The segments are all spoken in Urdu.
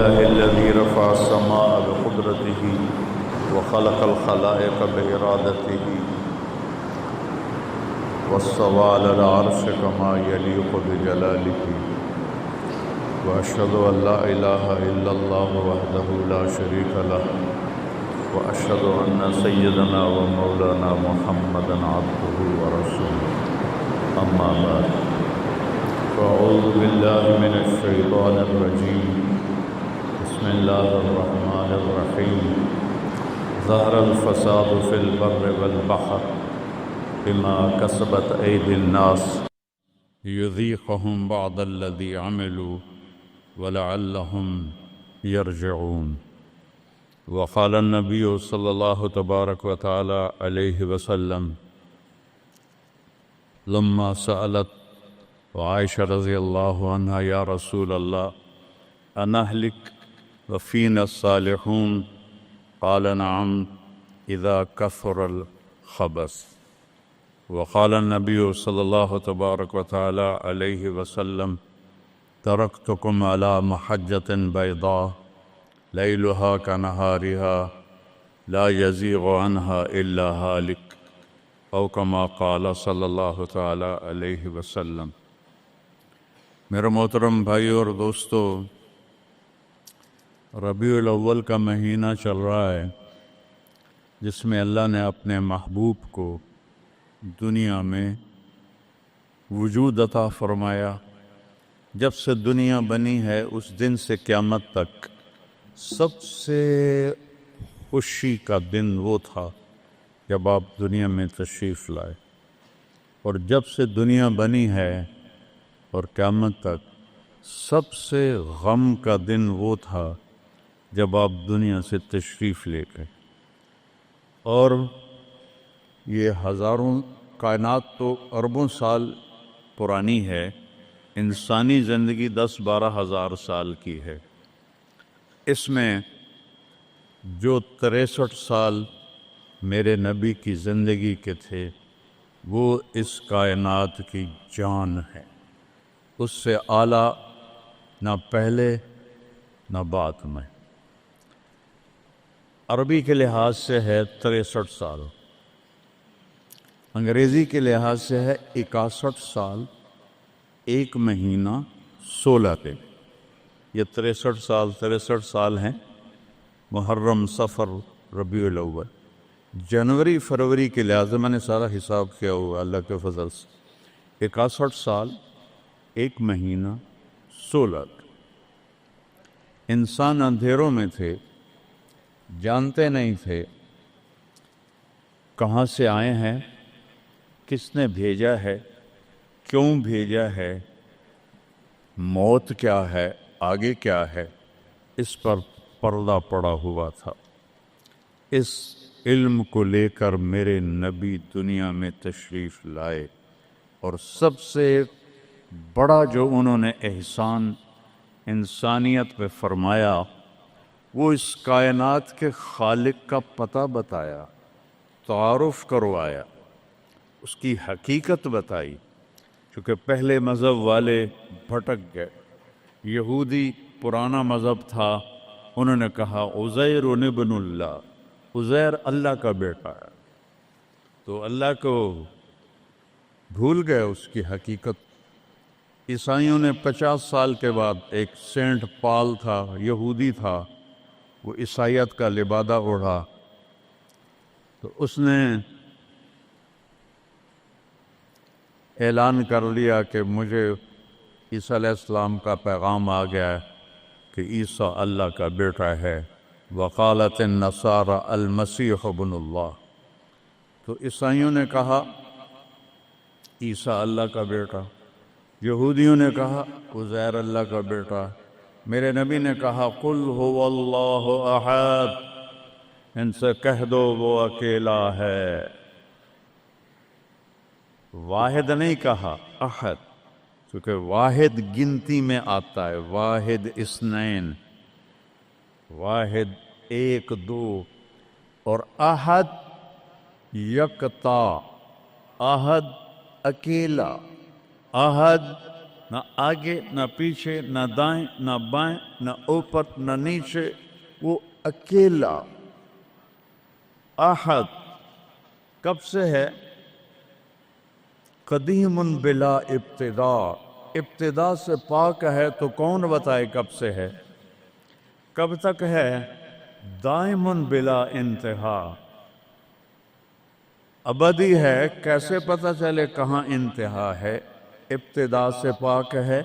لله الذي رفع السماء بقدرته وخلق الخلائق بإرادته واستوى على العرش كما يليق بجلاله وأشهد أن لا إله إلا الله وحده لا شريك له وأشهد أن سيدنا ومولانا محمدا عبده ورسوله أما بعد فأعوذ بالله من الشيطان الرجيم بسم الله الرحمن الرحيم ظهر الفساد في البر والبحر بما كسبت أيدي الناس ليذيقهم بعض الذي عملوا ولعلهم يرجعون وقال النبي صلى الله تبارك وتعالى عليه وسلم لما سألت وعائشة رضي الله عنها يا رسول الله أنهلك وفينا الصالحون قال نعم إذا كثر الخبث وقال النبي صلى الله تبارك وتعالى عليه وسلم تركتكم على محجة بيضاء ليلها كنهارها لا يزيغ عنها إلا هالك أو كما قال صلی اللہ تعالی علیہ وسلم۔ میرے محترم بھائی اور دوستو، ربیع الاول کا مہینہ چل رہا ہے جس میں اللہ نے اپنے محبوب کو دنیا میں وجود عطا فرمایا۔ جب سے دنیا بنی ہے اس دن سے قیامت تک سب سے خوشی کا دن وہ تھا جب آپ دنیا میں تشریف لائے، اور جب سے دنیا بنی ہے اور قیامت تک سب سے غم کا دن وہ تھا جب آپ دنیا سے تشریف لے گئے۔ اور یہ ہزاروں کائنات تو اربوں سال پرانی ہے، انسانی زندگی 10-12 ہزار سال کی ہے۔ اس میں جو 63 سال میرے نبی کی زندگی کے تھے وہ اس کائنات کی جان ہے، اس سے اعلیٰ نہ پہلے نہ بعد میں۔ عربی کے لحاظ سے ہے 63 سال، انگریزی کے لحاظ سے ہے 61 سال 1 مہینہ 16 دن۔ یہ 63 سال ہیں، محرم، صفر، ربیع الاول۔ جنوری فروری کے لحاظ سے میں نے سارا حساب کیا ہوا اللہ کے فضل سے، 61 سال 1 مہینہ 16 دن۔ انسان اندھیروں میں تھے، جانتے نہیں تھے کہاں سے آئے ہیں، کس نے بھیجا ہے، کیوں بھیجا ہے، موت کیا ہے، آگے کیا ہے، اس پر پردہ پڑا ہوا تھا۔ اس علم کو لے کر میرے نبی دنیا میں تشریف لائے، اور سب سے بڑا جو انہوں نے احسان انسانیت پہ فرمایا وہ اس کائنات کے خالق کا پتہ بتایا، تعارف کروایا، اس کی حقیقت بتائی۔ چونکہ پہلے مذہب والے بھٹک گئے، یہودی پرانا مذہب تھا، انہوں نے کہا عزیر ابن اللہ، عزیر اللہ کا بیٹا ہے، تو اللہ کو بھول گئے اس کی حقیقت۔ عیسائیوں نے 50 سال کے بعد، ایک سینٹ پال تھا، یہودی تھا، وہ عیسائیت کا لبادہ اوڑھا، تو اس نے اعلان کر لیا کہ مجھے عیسیٰ علیہ السلام کا پیغام آ گیا ہے کہ عیسیٰ اللہ کا بیٹا ہے۔ وقالت النصارى المسیح ابن اللہ، تو عیسائیوں نے کہا عیسیٰ اللہ کا بیٹا، یہودیوں نے کہا عزیر اللہ کا بیٹا، میرے نبی نے کہا قل هو اللہ احد، ان سے کہہ دو وہ اکیلا ہے۔ واحد نہیں کہا، احد، کیونکہ واحد گنتی میں آتا ہے، واحد اثنین، واحد 1 2، اور احد یکتا، احد اکیلا، احد نہ آگے نہ پیچھے، نہ دائیں نہ بائیں، نہ اوپر نہ نیچے، وہ اکیلا احد کب سے ہے؟ قدیم بلا ابتدا، ابتدا سے پاک ہے، تو کون بتائے کب سے ہے؟ کب تک ہے؟ دائم بلا انتہا، ابدی ہے، کیسے پتہ چلے کہاں انتہا ہے؟ ابتدا سے پاک ہے،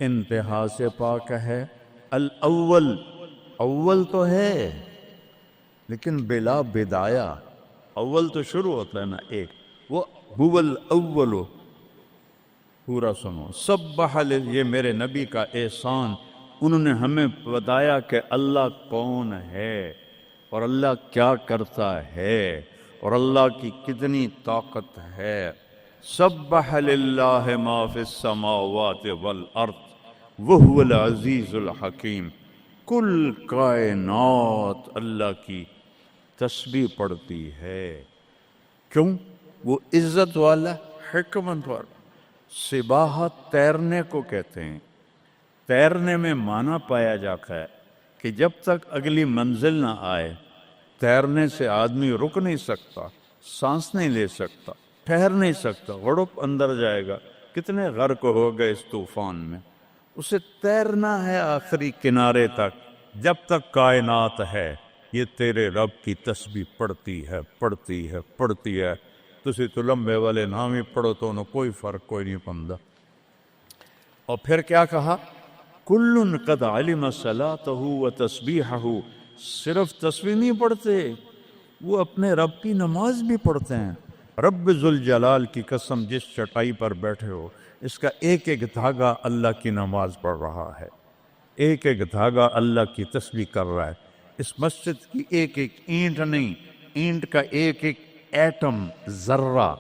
انتہا سے پاک ہے۔ الاول، اول تو ہے لیکن بلا بدایا، اول تو شروع ہوتا ہے نا ایک، وہ هو الاول۔ پورا سنو، سبح، یہ میرے نبی کا احسان، انہوں نے ہمیں بتایا کہ اللہ کون ہے اور اللہ کیا کرتا ہے اور اللہ کی کتنی طاقت ہے۔ سبح للہ ما فی السماوات والارض وہو العزیز الحکیم، کل کائنات اللہ کی تسبیح پڑھتی ہے۔ کیوں؟ وہ عزت والا، حکمت والا۔ سباحت تیرنے کو کہتے ہیں، تیرنے میں معنی پایا جاتا ہے کہ جب تک اگلی منزل نہ آئے تیرنے سے آدمی رک نہیں سکتا، سانس نہیں لے سکتا، ٹھہر نہیں سکتا، غڑپ اندر جائے گا۔ کتنے غرق ہو گئے اس طوفان میں۔ اسے تیرنا ہے آخری کنارے تک، جب تک کائنات ہے یہ تیرے رب کی تسبیح پڑھتی ہے، پڑھتی ہے، پڑھتی ہے۔ تسی تو لمبے والے نام ہی پڑھو تو انہوں کوئی فرق کوئی نہیں پندہ۔ اور پھر کیا کہا؟ کل قد علم صلاتہ و تسبیحہ، صرف تسبیح نہیں پڑھتے، وہ اپنے رب کی نماز بھی پڑھتے ہیں۔ رب ذوالجلال کی قسم، جس چٹائی پر بیٹھے ہو اس کا ایک ایک دھاگا اللہ کی نماز پڑھ رہا ہے، ایک ایک دھاگا اللہ کی تسبیح کر رہا ہے۔ اس مسجد کی ایک ایک اینٹ نہیں، اینٹ کا ایک ایک ایٹم، ذرہ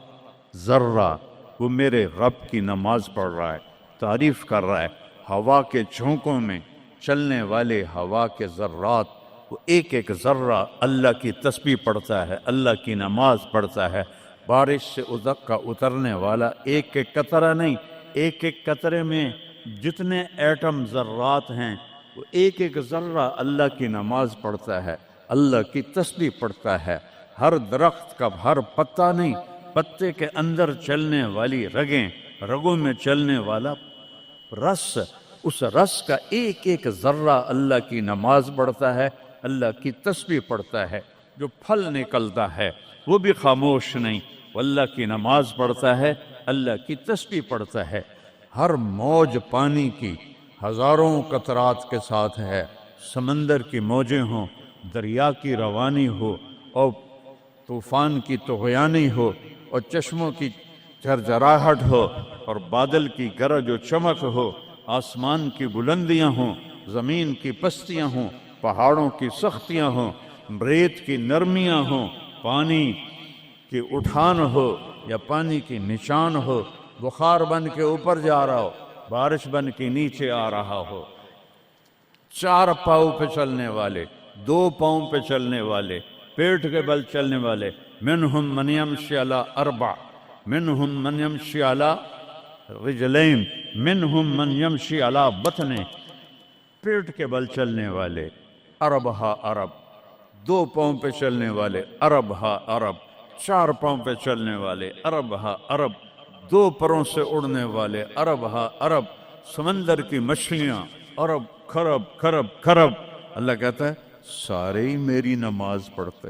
ذرہ، وہ میرے رب کی نماز پڑھ رہا ہے، تعریف کر رہا ہے۔ ہوا کے جھونکوں میں چلنے والے ہوا کے ذرات، وہ ایک ایک ذرہ اللہ کی تسبیح پڑھتا ہے، اللہ کی نماز پڑھتا ہے۔ بارش سے ادک کا اترنے والا ایک ایک قطرہ نہیں، ایک ایک قطرے میں جتنے ایٹم ذرات ہیں وہ ایک ایک ذرہ اللہ کی نماز پڑھتا ہے، اللہ کی تسبیح پڑھتا ہے۔ ہر درخت کا ہر پتا نہیں، پتے کے اندر چلنے والی رگیں، رگوں میں چلنے والا رس، اس رس کا ایک ایک ذرہ اللہ کی نماز پڑھتا ہے، اللہ کی تسبیح پڑھتا ہے۔ جو پھل نکلتا ہے وہ بھی خاموش نہیں، وہ اللہ کی نماز پڑھتا ہے، اللہ کی تسبیح پڑھتا ہے۔ ہر موج پانی کی ہزاروں قطرات کے ساتھ ہے، سمندر کی موجیں ہوں، دریا کی روانی ہو، اور طوفان کی طغیانی ہو، اور چشموں کی جھرجھراہٹ ہو، اور بادل کی گرج و چمک ہو، آسمان کی بلندیاں ہوں، زمین کی پستیاں ہوں، پہاڑوں کی سختیاں ہوں، ریت کی نرمیاں ہوں، پانی کی اٹھان ہو یا پانی کی نشان ہو، بخار بن کے اوپر جا رہا ہو، بارش بن کے نیچے آ رہا ہو، چار پاؤں پہ چلنے والے، دو پاؤں پہ چلنے والے، پیٹ کے بل چلنے والے، منہم من یمشی علی اربع، منہم من یمشی علی رجلین، منہم من یمشی علی بطن، پیٹ کے بل چلنے والے، عرب ہا عرب، دو پاؤں پہ چلنے والے، عرب ہا عرب، چار پاؤں پہ چلنے والے، عرب ہا عرب، دو پروں سے اڑنے والے، عرب ہا عرب، سمندر کی مچھلیاں، عرب کھرب کھرب کھرب۔ اللہ کہتا ہے سارے ہی میری نماز پڑھتے،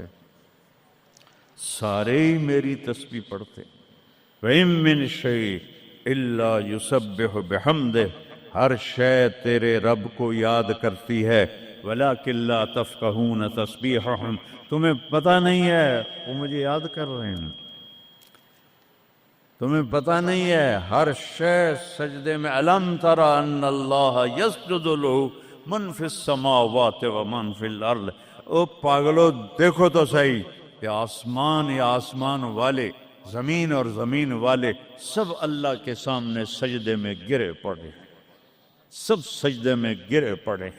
سارے ہی میری تسبیح پڑھتے۔ وَإِن مِّن شَيْءٍ إِلَّا يُسَبِّحُ بِحَمْدِهِ، ہر شے تیرے رب کو یاد کرتی ہے، وَلَٰكِن لَّا تَفْقَهُونَ تَسْبِيحَهُمْ، تمہیں پتہ نہیں ہے وہ مجھے یاد کر رہے ہیں، تمہیں پتہ نہیں ہے۔ ہر شے سجدے میں، أَلَمْ تَرَ أَنَّ اللَّهَ يَسْجُدُ لَهُ مَن فِي السَّمَاوَاتِ وَمَن فِي الْأَرْضِ، او پاگلو دیکھو تو صحیح، یہ آسمان یا آسمان والے، زمین اور زمین والے، سب اللہ کے سامنے سجدے میں گرے پڑے، سب سجدے میں گرے پڑے۔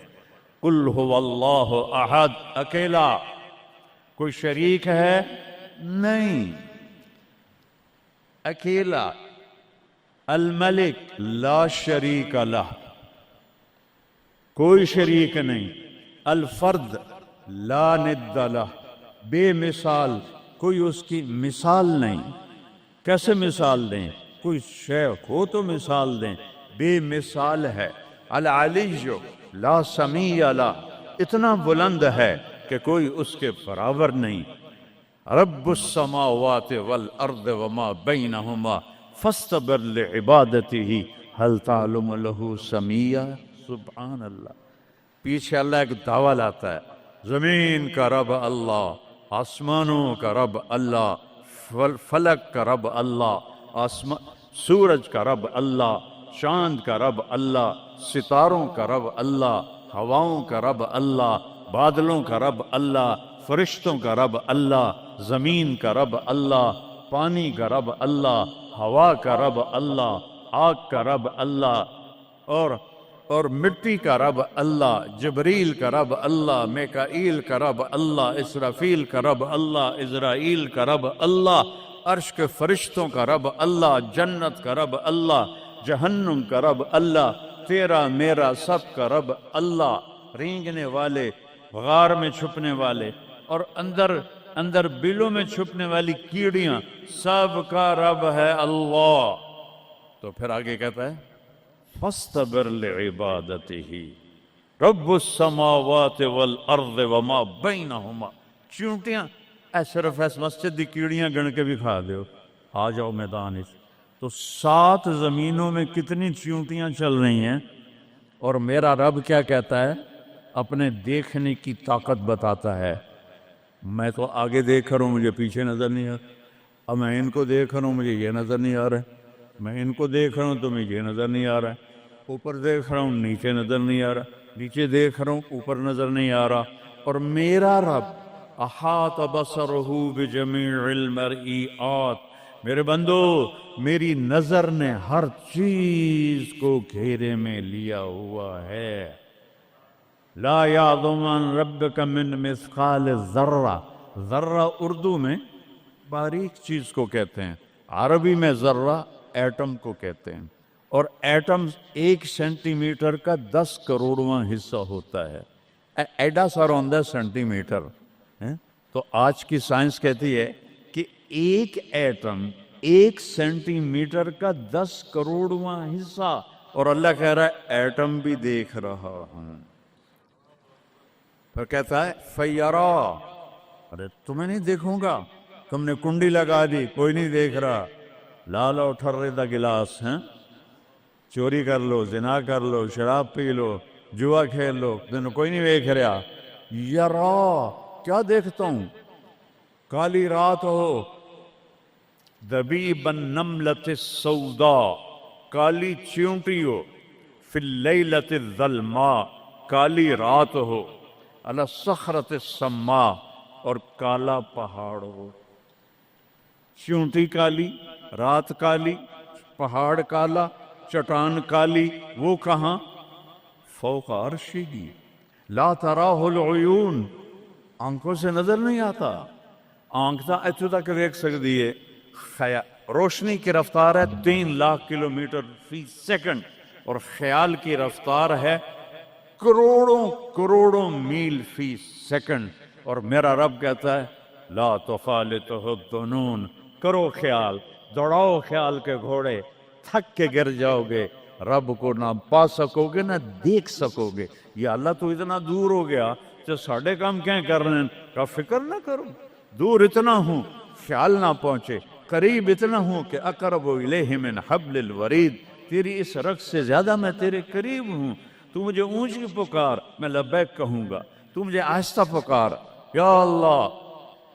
قُلْ هُوَ اللَّهُ أَحَدٌ، اکیلا، کوئی شریک ہے نہیں، اکیلا الملک لا شریک لہ، کوئی شریک نہیں، الفرد لا ند لہ، بے مثال، کوئی اس کی مثال نہیں۔ کیسے مثال دیں؟ کوئی شے ہو تو مثال دیں، بے مثال ہے۔ العلی لا سمیع لہ، اتنا بلند ہے کہ کوئی اس کے برابر نہیں۔ رب السماوات والارض وما بینہما فاستبر لعبادتہ هل تعلم له سمیع۔ سبحان اللہ۔ پیچھے اللہ ایک دعویٰ لاتا ہے، زمین کا رب اللہ، آسمانوں کا رب اللہ، فلک کا رب اللہ، سورج کا رب اللہ، چاند کا رب اللہ، ستاروں کا رب اللہ، ہواؤں کا رب اللہ، بادلوں کا رب اللہ، فرشتوں کا رب اللہ، زمین کا رب اللہ، پانی کا رب اللہ، ہوا کا رب اللہ، آگ کا رب اللہ، اور مٹی کا رب اللہ، جبریل کا رب اللہ، میکائیل کا رب اللہ، اسرافیل کا رب اللہ، عزرائیل کا رب اللہ، عرش کے فرشتوں کا رب اللہ، جنت کا رب اللہ، جہنم کا رب اللہ، تیرا میرا سب کا رب اللہ، رینگنے والے، غار میں چھپنے والے، اور اندر بلوں میں چھپنے والی کیڑیاں، سب کا رب ہے اللہ۔ تو پھر آگے کہتا ہے فاستبر لعبادتہ رب السماوات والارض وما بینہما۔ چونٹیاں صرف اس مسجد دی کیڑیاں گن کے بھی کھا دیو، آ جاؤ میدان اس۔ تو 7 زمینوں میں کتنی چونٹیاں چل رہی ہیں، اور میرا رب کیا کہتا ہے؟ اپنے دیکھنے کی طاقت بتاتا ہے۔ میں تو آگے دیکھ رہا ہوں، مجھے پیچھے نظر نہیں آ رہا، اب میں ان کو دیکھ رہا ہوں، مجھے یہ نظر نہیں آ رہا ہے، میں ان کو دیکھ رہا ہوں تو مجھے یہ نظر نہیں آ رہا ہے، اوپر دیکھ رہا ہوں نیچے نظر نہیں آ رہا، نیچے دیکھ رہا ہوں اوپر نظر نہیں آ رہا۔ اور میرا رب احاط بصرہ بجمیع المرئیات، میرے بندو میری نظر نے ہر چیز کو گھیرے میں لیا ہوا ہے۔ لا یعظم عن ربک من مثقال ذرہ، ذرہ اردو میں باریک چیز کو کہتے ہیں، عربی میں ذرہ ایٹم کو کہتے ہیں، اور ایٹم 1 سینٹی میٹر کا 10 کروڑواں حصہ ہوتا ہے، ایڈا سارا ہوتا ہے سینٹی میٹر۔ تو آج کی سائنس کہتی ہے کہ ایک ایٹم 1 سینٹی میٹر کا 10 کروڑواں حصہ، اور اللہ کہہ رہا ہے ایٹم بھی دیکھ رہا ہوں۔ پھر کہتا ہے فیرا، ارے تمہیں نہیں دیکھوں گا، تم نے کنڈی لگا دی کوئی نہیں دیکھ رہا، لا لو ٹھرے دا گلاس ہیں، چوری کر لو، زنا کر لو، شراب پی لو، جوا کھیل لو، تمہیں کوئی نہیں دیکھ رہا۔ یرا، کیا دیکھتا ہوں؟ کالی رات ہو، دبیب النملۃ السوداء، کالی چیونٹی ہو، فی اللیلۃ الظلماء، کالی رات ہو، علی الصخرۃ السماء، اور کالا پہاڑ ہو۔ چیونٹی کالی، رات کالی، پہاڑ کالا، چٹان کالی، وہ کہاں؟ فوق عرشہ لا تراہ العیون، آنکھوں سے نظر نہیں آتا، آنکھ تو اتو تک دیکھ سکتی ہے، روشنی کی رفتار ہے 3 لاکھ کلومیٹر فی سیکنڈ، اور خیال کی رفتار ہے کروڑوں میل فی سیکنڈ۔ اور میرا رب کہتا ہے لا تخالطہ الظنون، کرو خیال، دوڑاؤ خیال کے گھوڑے، تھک کے گر جاؤ گے، رب کو نہ پا سکو گے نہ دیکھ سکو گے۔ یا اللہ تو اتنا دور ہو گیا تو ساڑھے کام کیا کر رہے ہیں؟ کا فکر نہ کرو، دور اتنا ہوں خیال نہ پہنچے، قریب اتنا ہوں کہ اقرب الیہ من حبل الورید، تیری اس رگ سے زیادہ میں تیرے قریب ہوں۔ تو مجھے اونچی پکار، میں لبیک کہوں گا، تو مجھے آہستہ پکار، یا اللہ،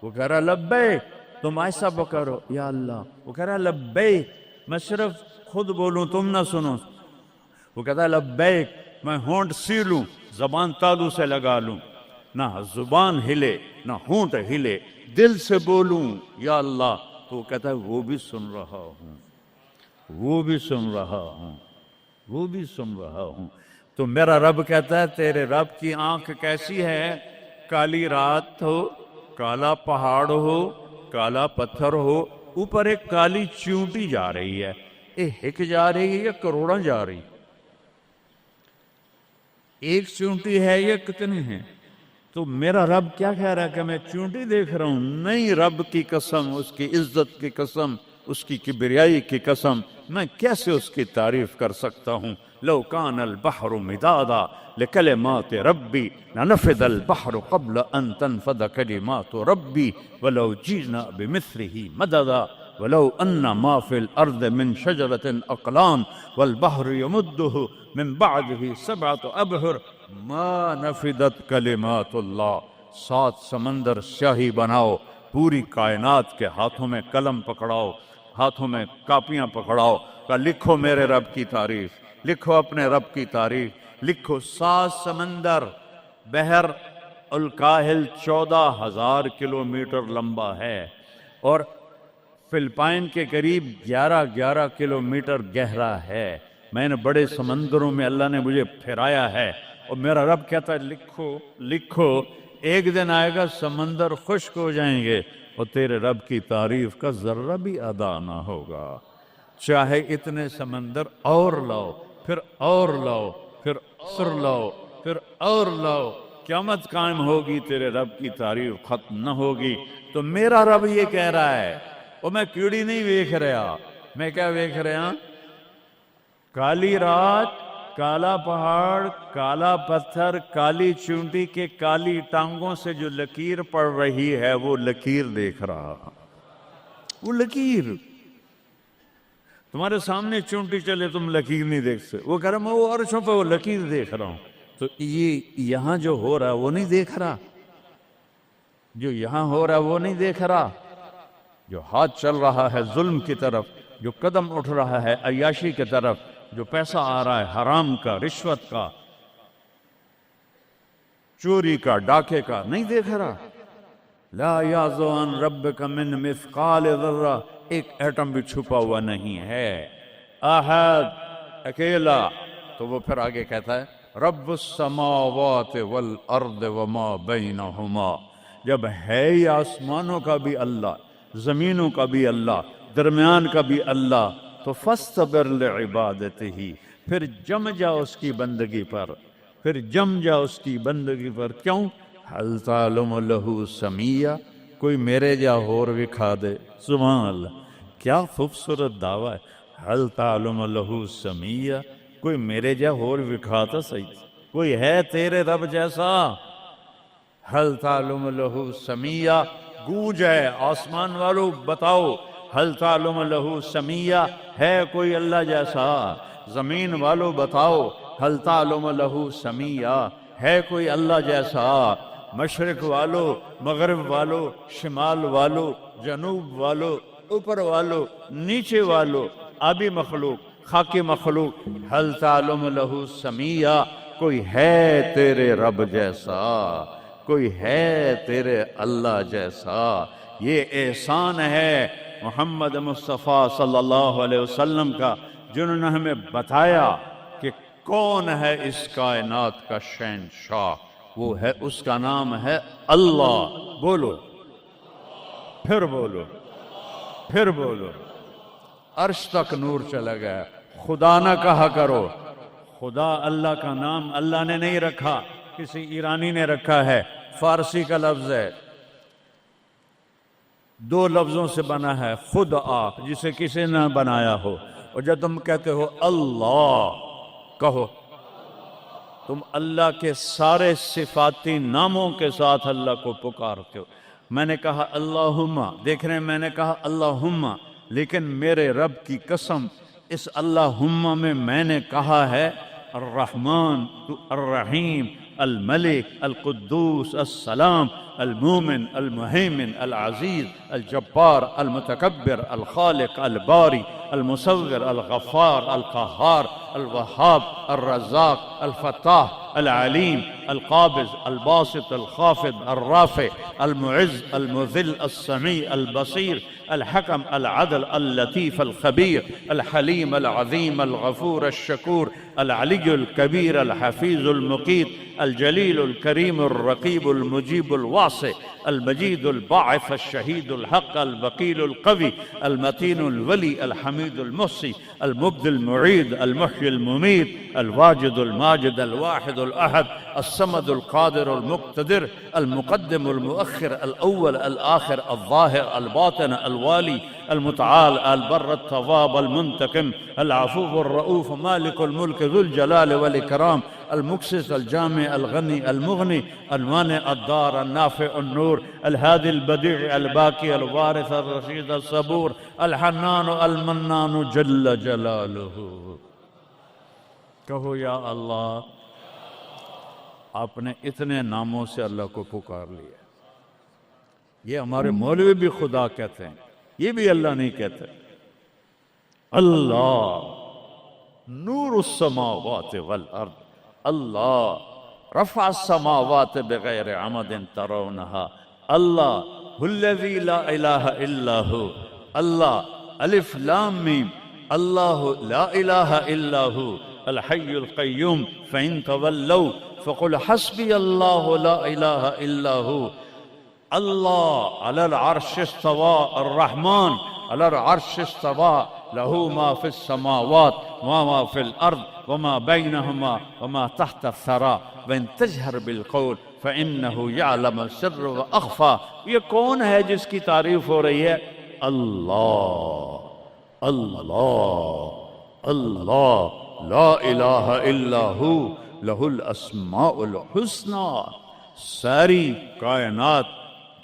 وہ کہہ رہا لبیک، تم آہستہ پکارو، یا اللہ، وہ کہہ رہا لبیک، میں صرف خود بولوں تم نہ سنو، وہ کہتا ہے لبیک، میں ہونٹ سیلوں، زبان تالو سے لگا لوں، نہ زبان ہلے نہ ہونٹ ہلے، دل سے بولوں یا اللہ، تو وہ کہتا ہے وہ بھی سن رہا ہوں، وہ بھی سن رہا ہوں، وہ بھی سن رہا ہوں۔ تو میرا رب کہتا ہے تیرے رب کی آنکھ کیسی ہے؟ کالی رات ہو، کالا پہاڑ ہو، کالا پتھر ہو، اوپر ایک کالی چیونٹی جا رہی ہے، ایک جا رہی ہے یا کروڑاں جا رہی؟ ایک چونٹی ہے یا کتنی ہیں؟ تو میرا رب کیا کہہ رہا ہے کہ میں چونٹی دیکھ رہا ہوں؟ نہیں، رب کی قسم، اس کی عزت کی قسم، اس کی کبریائی کی قسم، میں کیسے اس کی تعریف کر سکتا ہوں؟ لو کان البحر مدادا لکلمات ربی لنفد البحر قبل ان تنفد کلمات ربی ولو جئنا بمثله مددا ولو ان ما فی الارض من شجرۃ اقلام والبحر یمده من بعده سبعۃ ابحر ما نفدت کلمات اللہ۔ 7 سمندر سیاہی بناؤ، پوری کائنات کے ہاتھوں میں قلم پکڑاؤ، ہاتھوں میں کاپیاں پکڑاؤ، کہ لکھو میرے رب کی تعریف، لکھو اپنے رب کی تعریف، لکھو۔ 7 سمندر، بحر الکاہل 14,000 کلومیٹر لمبا ہے، اور فلپائن کے قریب 11 کلومیٹر گہرا ہے۔ میں نے بڑے سمندروں میں اللہ نے مجھے پھرایا ہے، اور میرا رب کہتا ہے لکھو لکھو۔ ایک دن آئے گا سمندر خشک ہو جائیں گے اور تیرے رب کی تعریف کا ذرہ بھی ادا نہ ہوگا، چاہے اتنے سمندر اور لاؤ، پھر اور لاؤ، پھر اور لاؤ، پھر اور لاؤ، قیامت قائم ہوگی، تیرے رب کی تعریف ختم نہ ہوگی۔ تو میرا رب یہ کہہ رہا ہے، اور میں کیڑی نہیں ویکھ رہا، میں کیا ویکھ رہا؟ کالی رات، کالا پہاڑ، کالا پتھر، کالی چونٹی کے کالی ٹانگوں سے جو لکیر پڑ رہی ہے، وہ لکیر دیکھ رہا، وہ لکیر۔ تمہارے سامنے چونٹی چلے تم لکیر نہیں دیکھ سکتے، وہ کہہ رہا میں وہ عرشوں پہ وہ لکیر دیکھ رہا ہوں۔ تو یہ یہاں جو ہو رہا ہے وہ نہیں دیکھ رہا، جو یہاں ہو رہا ہے وہ نہیں دیکھ رہا، جو ہاتھ چل رہا ہے ظلم کی طرف، جو قدم اٹھ رہا ہے عیاشی کی طرف، جو پیسہ آ رہا ہے حرام کا، رشوت کا، چوری کا، ڈاکے کا، نہیں دیکھ رہا۔ لا یعزو عن ربک من مثقال ذرہ، ایک ایٹم بھی چھپا ہوا نہیں ہے، احد، اکیلا۔ تو وہ پھر آگے کہتا ہے رب السماوات والارض وما بینہما، جب ہے ہی آسمانوں کا بھی اللہ، زمینوں کا بھی اللہ، درمیان کا بھی اللہ، تو فاصطبر لعبادتہ، پھر جم جا اس کی بندگی پر، پھر جم جا اس کی بندگی پر۔ کیوں؟ حل تعلم لہ سمیہ، کوئی میرے جا ہور وکھا دے۔ سبحان اللہ، کیا خوبصورت دعویٰ ہے، حل تعلم لہ سمیہ، کوئی میرے جا ہور وکھا تا صحیح، کوئی ہے تیرے رب جیسا؟ حل تعلم لہ سمیہ، گونج ہے آسمان والو بتاؤ، حل تعلم لہ سمیہ، ہے کوئی اللہ جیسا؟ زمین والو بتاؤ، حل تعلم لہ سمیہ، ہے کوئی اللہ جیسا؟ مشرق والو، مغرب والو، شمال والو، جنوب والو، اوپر والو، نیچے والو، آبی مخلوق، خاکی مخلوق، حل تعلم لہ سمیہ، کوئی ہے تیرے رب جیسا، کوئی ہے تیرے اللہ جیسا؟ یہ احسان ہے محمد مصطفیٰ صلی اللہ علیہ وسلم کا، جنہوں نے ہمیں بتایا کہ کون ہے اس کائنات کا شہنشاہ، وہ ہے، اس کا نام ہے اللہ۔ بولو، پھر بولو، پھر بولو۔ عرش تک نور چلا گیا، خدا نہ کہا کرو، خدا اللہ کا نام اللہ نے نہیں رکھا، کسی ایرانی نے رکھا ہے، فارسی کا لفظ ہے، 2 لفظوں سے بنا ہے، خود آ، جسے کسی نے بنایا ہو، اور جب تم کہتے ہو اللہ، کہو تم اللہ کے سارے صفاتی ناموں کے ساتھ اللہ کو پکارتے ہو۔ میں نے کہا اللہم، دیکھ رہے ہیں میں نے کہا اللہم، لیکن میرے رب کی قسم اس اللہم میں نے کہا ہے الرحمن، الرحیم، الملک، القدوس، السلام، المومن، المہیمن، العزیز، الجبار، المتکبر، الخالق، الباری، المصور، الغفار، القہار، الوہاب، الرزاق، الفتاح، العلیم، القابض، الباسط، الخافض، الرافع، المعز، المذل، السمیع، البصیر، الحکم، العدل، اللطیف، الخبیر، الحلیم، العظیم، الغفور، الشکور، العلی الکبیر، الحفیظ، المقیت، الجلیل، الکریم، الرقیب، المجیب، الواسع، المجيد الباعث الشهيد الحق الوكيل القوي المتين الولي الحميد المحصي المبدي المعيد المحيي المميت الواجد الماجد الواحد الأحد الصمد القادر المقتدر المقدم المؤخر الأول الآخر الظاهر الباطن الوالي المتعال البر التواب المنتقم العفو الرؤوف مالك الملك ذو الجلال والإكرام المقسط الجامع الغني المغني المانع الدار النافع النور الهادي البديع الباقي الوارث الرشيد الصبور الحنان المنان جل جلاله. کہو یا اللہ. آپ نے اتنے ناموں سے اللہ کو پکار لیا. یہ ہمارے مولوی بھی خدا کہتے ہیں, یہ بھی اللہ نہیں کہتے. اللہ نور السماوات والارض, اللہ رفع السماوات بغیر عمد ترونها, اللہ الذی لا الہ الا ہو, اللہ الف لام میم, اللہ لا الہ الا ہو الحی القیوم فإن تولوا فقل حسبی اللہ لا الہ الا ہو. اللہ علی العرش استوى الرحمن علی العرش استوى له ما في السماوات وما في الأرض وما بينهما وما تحت الثرى وإن تجهر بالقول فإنه يعلم السر وأخفى. یہ کون ہے جس کی تعریف ہو رہی ہے؟ اللہ اللہ اللہ لا الہ الا ہو لہ الاسماء الحسنى. ساری کائنات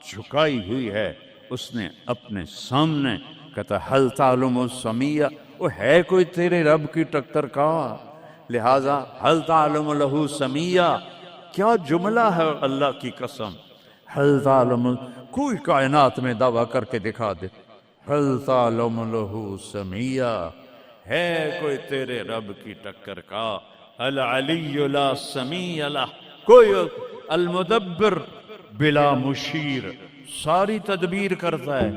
جھکائی ہوئی ہے اس نے اپنے سامنے. کہتا حل تعلم السمیہ, وہ ہے کوئی تیرے رب کی ٹکر کا؟ لہذا حل تعلم لہ سمیہ, کیا جملہ ہے اللہ کی قسم. حل تعلم, کوئی کائنات میں دعویٰ کر کے دکھا دے. حل تعلم لہ سمیہ, ہے کوئی تیرے رب کی ٹکر کا؟ العلی لا سمیہ لہ, کوئی المدبر بلا مشیر, ساری تدبیر کرتا ہے,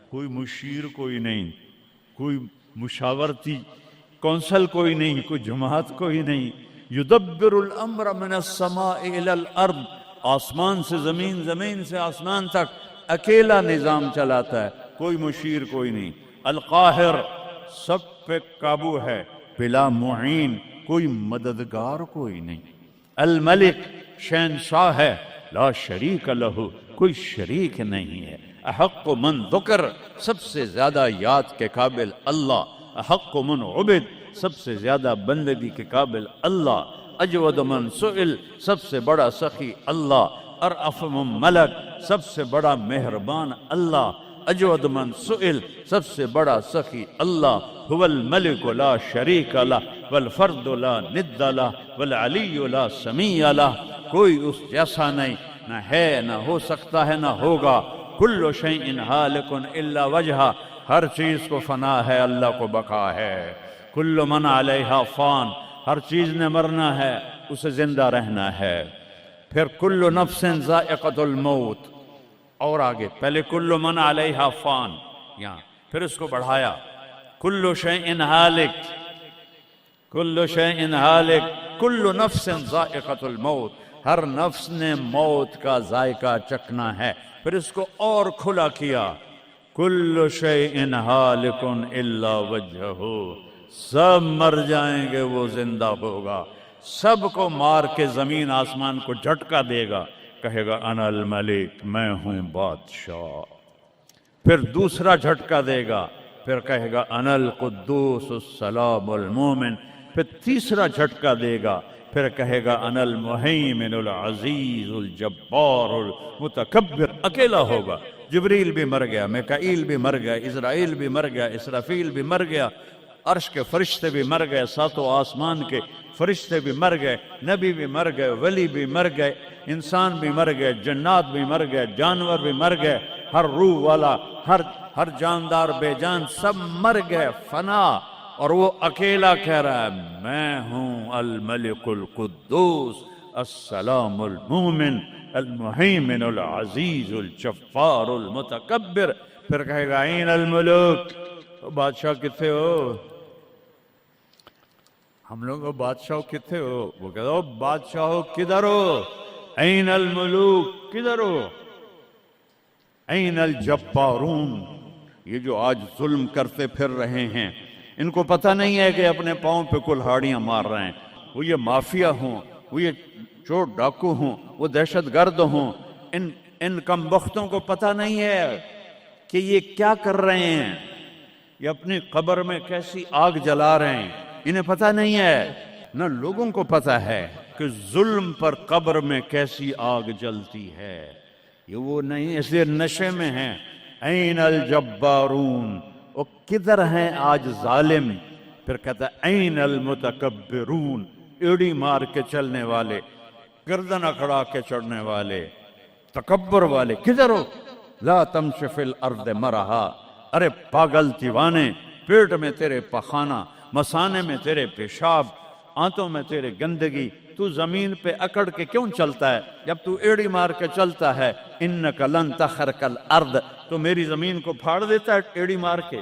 کوئی مشیر کوئی نہیں, کوئی مشاورتی کونسل کوئی نہیں, کوئی جماعت کوئی نہیں. یدبر الامر من السماء الى الارض, آسمان سے زمین, زمین سے آسمان تک اکیلا نظام چلاتا ہے, کوئی مشیر کوئی نہیں. القاہر, سب پہ قابو ہے, بلا معین, کوئی مددگار کوئی نہیں. الملک, شہنشاہ ہے, لا شریک لہ, کوئی شریک نہیں ہے. احق من ذکر, سب سے زیادہ یاد کے قابل اللہ. احق من عبد, سب سے زیادہ بندگی کے قابل اللہ. اجود من سئل, سب سے بڑا سخی اللہ. ارأف من ملک, سب سے بڑا مہربان اللہ. اجود من سئل, سب سے بڑا سخی اللہ. هو الملک لا شریک لہ والفرد لا ند لہ والعلی لا سمیع لہ, کوئی اس جیسا نہیں, نہ ہے نہ ہو سکتا ہے نہ ہوگا. کل شیء ہالک الا وجہہ, ہر چیز کو فنا ہے, اللہ کو بقا ہے. کل من علیہا فان, ہر چیز نے مرنا ہے, اسے زندہ رہنا ہے. پھر کل نفس ذائقۃ الموت, اور آگے پہلے کل من علیہا فان, یہاں پھر اس کو بڑھایا کل شیء ہالک, کل شیء ہالک, کل نفس ذائقۃ الموت, ہر نفس نے موت کا ذائقہ چکھنا ہے. پھر اس کو اور کھلا کیا, کل شیء ہالک الا وجہہ, سب مر جائیں گے, وہ زندہ ہوگا. سب کو مار کے زمین آسمان کو جھٹکا دے گا, کہے گا انا الملک, میں ہوں بادشاہ. پھر دوسرا جھٹکا دے گا, پھر کہے گا انا القدوس السلام المومن. پھر تیسرا جھٹکا دے گا, پھر کہے گا انا المہیمن العزیز الجبار المتکبر. اکیلا ہوگا. جبریل بھی مر گیا, میکائیل بھی مر گیا, اسرائیل بھی مر گیا, اسرافیل بھی مر گیا, عرش کے فرشتے بھی مر گئے, ساتوں آسمان کے فرشتے بھی مر گئے, نبی بھی مر گئے, ولی بھی مر گئے, انسان بھی مر گئے, جنات بھی مر گئے, جانور بھی مر گئے, ہر روح والا, ہر جاندار بے جان سب مر گئے, فنا. اور وہ اکیلا کہہ رہا ہے میں ہوں الملک القدوس السلام المومن المہیمن العزیز الجبار المتکبر. پھر کہے گا این الملوک, بادشاہ کتنے ہو؟ ہم لوگ بادشاہ کتنے ہو؟ وہ کہتا ہو بادشاہ کدھر ہو؟ این الملوک, کدھر ہو؟ این الجبارون، یہ جو آج ظلم کرتے پھر رہے ہیں، ان کو پتہ نہیں ہے کہ اپنے پاؤں پہ کلہاڑیاں مار رہے ہیں. وہ یہ مافیا ہوں، وہ یہ چور ڈاکو ہوں، وہ دہشت گرد ہوں، ان کم بختوں کو پتہ نہیں ہے کہ یہ کیا کر رہے ہیں، یہ اپنی قبر میں کیسی آگ جلا رہے ہیں. انہیں پتہ نہیں ہے. نہ لوگوں کو پتہ ہے کہ ظلم پر قبر میں کیسی آگ جلتی ہے. یہ وہ نہیں، اس لیے نشے میں ہیں. این الجبارون، وہ کدھر ہیں آج ظالم؟ پھر کہتا ہے این المتکبرون، ایڑی مار کے چلنے والے، گردن اکڑا کے چڑھنے والے، تکبر والے کدھر ہو؟ لا تمشی فی الارض مرحا، ارے پاگل دیوانے، پیٹ میں تیرے پخانہ، مثانے میں تیرے پیشاب، آنتوں میں تیرے گندگی، تو زمین پہ اکڑ کے کیوں چلتا ہے؟ جب تو ایڑی مار کے چلتا ہے، انک لن تخرق الارض، تو میری زمین کو پھاڑ دیتا ہے ایڑی مار کے،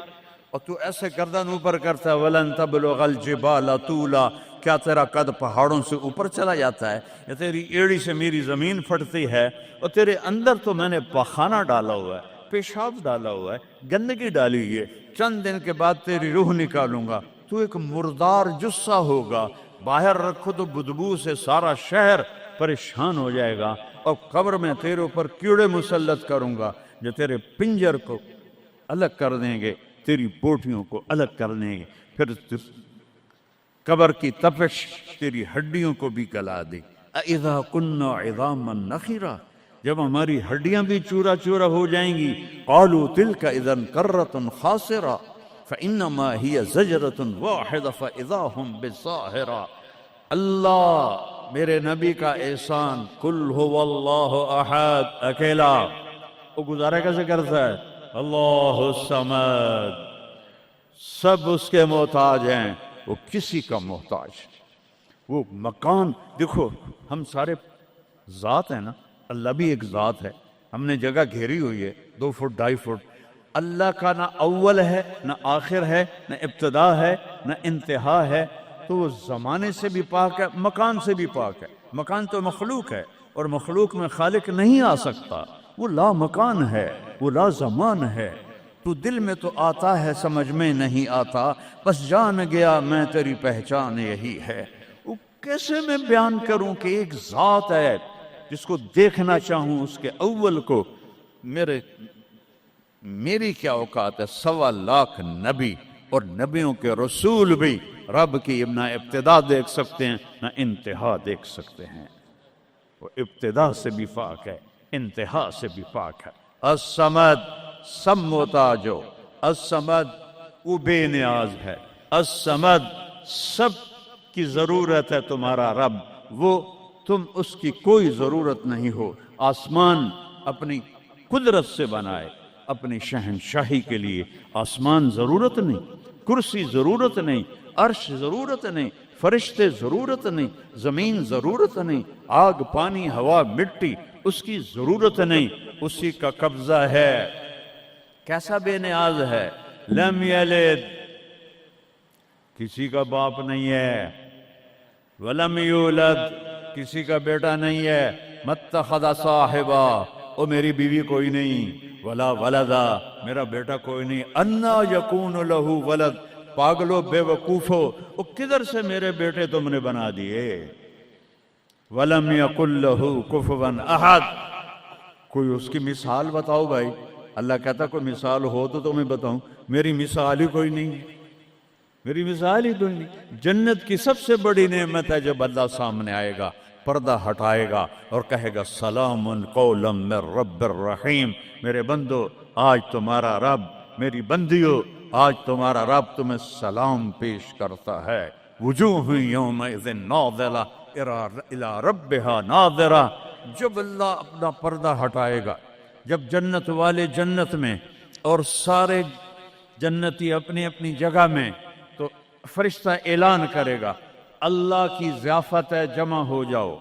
اور تو ایسے گردن اوپر کرتا ہے، ولن تبلغ الجبال طولا، کیا تیرا قد پہاڑوں سے اوپر چلا جاتا ہے؟ یا تیری ایڑی سے میری زمین پھٹتی ہے، اور تیرے اندر تو میں نے پخانہ ڈالا ہوا ہے، پیشاب ڈالا ہوا ہے، گندگی ڈالی ہوئی ہے. چند دن کے بعد تیری روح نکالوں گا، تو ایک مردار جثہ ہوگا، باہر رکھو تو بدبو سے سارا شہر پریشان ہو جائے گا، اور قبر میں تیرے اوپر کیڑے مسلط کروں گا جو تیرے پنجر کو الگ کر دیں گے، تیری بوٹیوں کو الگ کر دیں گے، پھر قبر کی تپش تیری ہڈیوں کو بھی گلا دے. اذا كنا عظاما نخرا، جب ہماری ہڈیاں بھی چورا چورا ہو جائیں گی، قالوا تلك اذا كرة خاسرة فانما هي زجرة واحدة فاذا هم بالساهرة. اللہ میرے نبی کا احسان، قل هو اللہ احد، اکیلا. وہ گزارا کیسے کرتا ہے؟ اللہ الصمد، سب اس کے محتاج ہیں، وہ کسی کا محتاج. وہ مکان دیکھو، ہم سارے ذات ہیں نا، اللہ بھی ایک ذات ہے. ہم نے جگہ گھیری ہوئی ہے 2 فٹ 2.5 فٹ. اللہ کا نہ اول ہے نہ آخر ہے، نہ ابتدا ہے نہ انتہا ہے. تو وہ زمانے سے بھی پاک ہے، مکان سے بھی پاک ہے. مکان تو مخلوق ہے، اور مخلوق میں خالق نہیں آ سکتا. وہ لا مکان ہے، وہ لا زمان ہے. تو دل میں تو آتا ہے، سمجھ میں نہیں آتا، بس جان گیا میں تیری پہچان یہی ہے. وہ کیسے میں بیان کروں کہ ایک ذات ہے جس کو دیکھنا چاہوں اس کے اول کو. میری کیا اوقات ہے؟ 1.25 لاکھ نبی اور نبیوں کے رسول بھی رب کی نہ ابتدا دیکھ سکتے ہیں نہ انتہا دیکھ سکتے ہیں. وہ ابتدا سے بھی پاک ہے، انتہا سے بھی پاک ہے. الصمد، سب محتاج ہو. الصمد، وہ بے نیاز ہے. الصمد، سب کی ضرورت ہے تمہارا رب، وہ تم اس کی کوئی ضرورت نہیں ہو. آسمان اپنی قدرت سے بنائے، اپنی شہنشاہی کے لیے. آسمان ضرورت نہیں، کرسی ضرورت نہیں، عرش ضرورت نہیں، فرشتے ضرورت نہیں، زمین ضرورت نہیں، آگ پانی ہوا مٹی اس کی ضرورت نہیں. اسی کا قبضہ ہے. کیسا بے نیاز ہے؟ لم یلد، کسی کا باپ نہیں ہے. ولم یولد، کسی کا بیٹا نہیں ہے. متخذ صاحبا، او میری بیوی کوئی نہیں. ولا ولدا، میرا بیٹا کوئی نہیں. انا یکون لہ ولد، پاگلو بے وقوفو، او کدھر سے میرے بیٹے تم نے بنا دیے. ولم یکن لہ کفوا احد، کوئی اس کی مثال بتاؤ بھائی. اللہ کہتا کوئی مثال ہو تو تمہیں بتاؤں، میری مثال ہی کوئی نہیں، میری مثال ہی کوئی نہیں. جنت کی سب سے بڑی نعمت ہے جب اللہ سامنے آئے گا، پردہ ہٹائے گا اور کہے گا سلام قولا من رب الرحیم. میرے بندو آج تمہارا رب، میری بندیو آج تمہارا رب تمہیں سلام پیش کرتا ہے. وجوہ یومئذ ناظرہ الی ربہا ناظرہ. جب اللہ اپنا پردہ ہٹائے گا، جب جنت والے جنت میں اور سارے جنتی اپنی اپنی جگہ میں، تو فرشتہ اعلان کرے گا اللہ کی ضیافت ہے، جمع ہو جاؤ.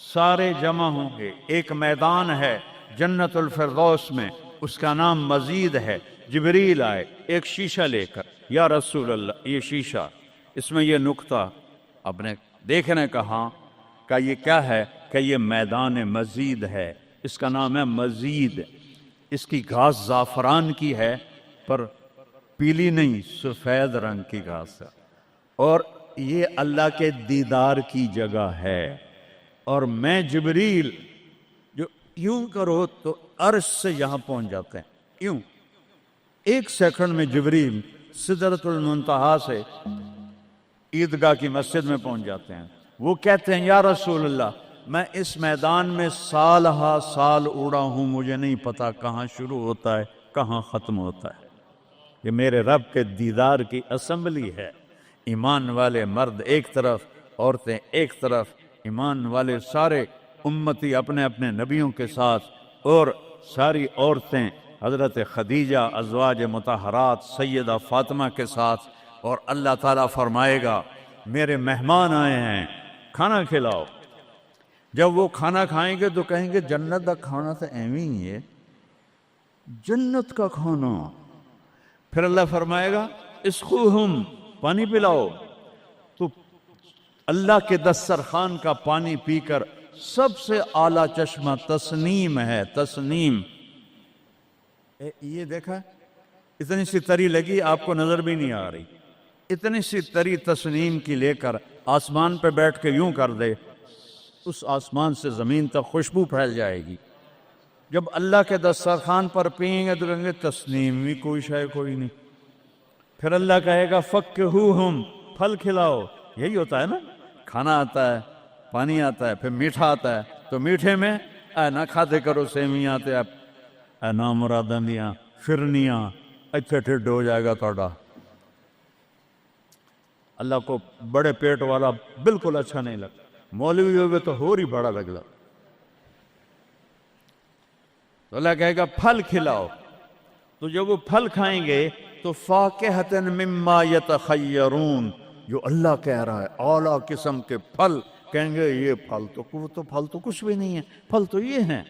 سارے جمع ہوں گے. ایک میدان ہے جنت الفردوس میں، اس کا نام مزید ہے. جبریل آئے ایک شیشہ لے کر، یا رسول اللہ یہ شیشہ، اس میں یہ نقطہ آپ نے دیکھنے کہا کہ یہ کیا ہے؟ کہ یہ میدان مزید ہے، اس کا نام ہے مزید. اس کی گھاس زعفران کی ہے پر پیلی نہیں، سفید رنگ کی گھاس ہے، اور یہ اللہ کے دیدار کی جگہ ہے۔ اور میں جبریل جو یوں کرو تو عرش سے یہاں پہنچ جاتے ہیں، یوں 1 سیکنڈ میں جبریل سدرۃ المنتہا سے عیدگاہ کی مسجد میں پہنچ جاتے ہیں۔ وہ کہتے ہیں یا رسول اللہ، میں اس میدان میں سال ہا سال اڑا ہوں، مجھے نہیں پتا کہاں شروع ہوتا ہے کہاں ختم ہوتا ہے۔ یہ میرے رب کے دیدار کی اسمبلی ہے، ایمان والے مرد ایک طرف، عورتیں ایک طرف، ایمان والے سارے امتی اپنے اپنے نبیوں کے ساتھ، اور ساری عورتیں حضرت خدیجہ ازواج مطہرات سیدہ فاطمہ کے ساتھ، اور اللہ تعالیٰ فرمائے گا میرے مہمان آئے ہیں کھانا کھلاؤ۔ جب وہ کھانا کھائیں گے تو کہیں گے جنت کا کھانا تو ایویں ہی ہے، جنت کا کھانا۔ پھر اللہ فرمائے گا اسقوہم، پانی پلاؤ، تو اللہ کے دسترخوان کا پانی پی کر سب سے اعلیٰ چشمہ تسنیم ہے، تسنیم۔ یہ دیکھا اتنی سی تری لگی، آپ کو نظر بھی نہیں آ رہی، اتنی سی تری تسنیم کی لے کر آسمان پہ بیٹھ کے یوں کر دے، اس آسمان سے زمین تک خوشبو پھیل جائے گی۔ جب اللہ کے دسترخوان پر پئیں گے تو کہیں گے تسنیم بھی کوئی شے کوئی نہیں۔ پھر اللہ کہے گا فکہوہم، پھل کھلاؤ۔ یہی ہوتا ہے نا، کھانا آتا ہے، پانی آتا ہے، پھر میٹھا آتا ہے، تو میٹھے میں اے نہ کھاتے کرو سیویاں تے اے نامراداں دیاں فرنیاں، اتھے ٹھڈ ہو جائے گا توڑا۔ اللہ کو بڑے پیٹ والا بالکل اچھا نہیں لگتا، مولوی ہوگے تو ہو ہی بڑا لگتا۔ تو اللہ کہے گا پھل کھلاؤ، تو جب وہ پھل کھائیں گے تو فاکہۃ مما یتخیرون، جو اللہ کہہ رہا ہے اعلیٰ قسم کے پھل، کہیں گے یہ پھل تو کچھ بھی نہیں ہے، پھل تو یہ ہیں۔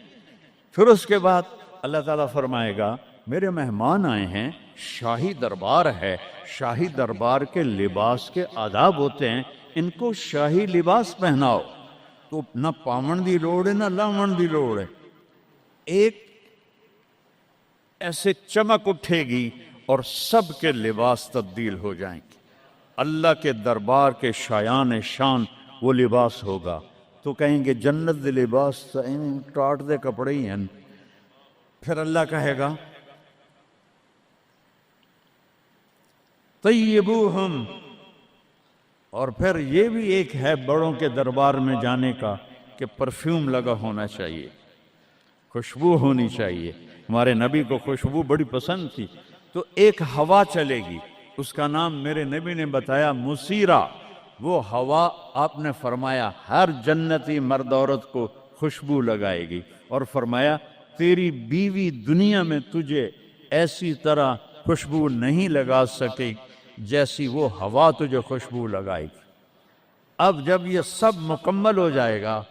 پھر اس کے بعد اللہ تعالیٰ فرمائے گا میرے مہمان آئے ہیں، شاہی دربار ہے، شاہی دربار کے لباس کے آداب ہوتے ہیں، ان کو شاہی لباس پہناؤ۔ تو نہ پامن دی لوڑ ہے نہ لاون دی لوڑ ہے، ایک ایسے چمک اٹھے گی اور سب کے لباس تبدیل ہو جائیں گے۔ اللہ کے دربار کے شایان شان وہ لباس ہوگا، تو کہیں گے جنت دے لباس ٹاٹ دے کپڑے ہی ہیں۔ پھر اللہ کہے گا طیبوہم، اور پھر یہ بھی ایک ہے بڑوں کے دربار میں جانے کا کہ پرفیوم لگا ہونا چاہیے، خوشبو ہونی چاہیے۔ ہمارے نبی کو خوشبو بڑی پسند تھی، تو ایک ہوا چلے گی، اس کا نام میرے نبی نے بتایا مسیرہ۔ وہ ہوا آپ نے فرمایا ہر جنتی مرد عورت کو خوشبو لگائے گی، اور فرمایا تیری بیوی دنیا میں تجھے ایسی طرح خوشبو نہیں لگا سکے جیسی وہ ہوا تجھے خوشبو لگائے گی۔ اب جب یہ سب مکمل ہو جائے گا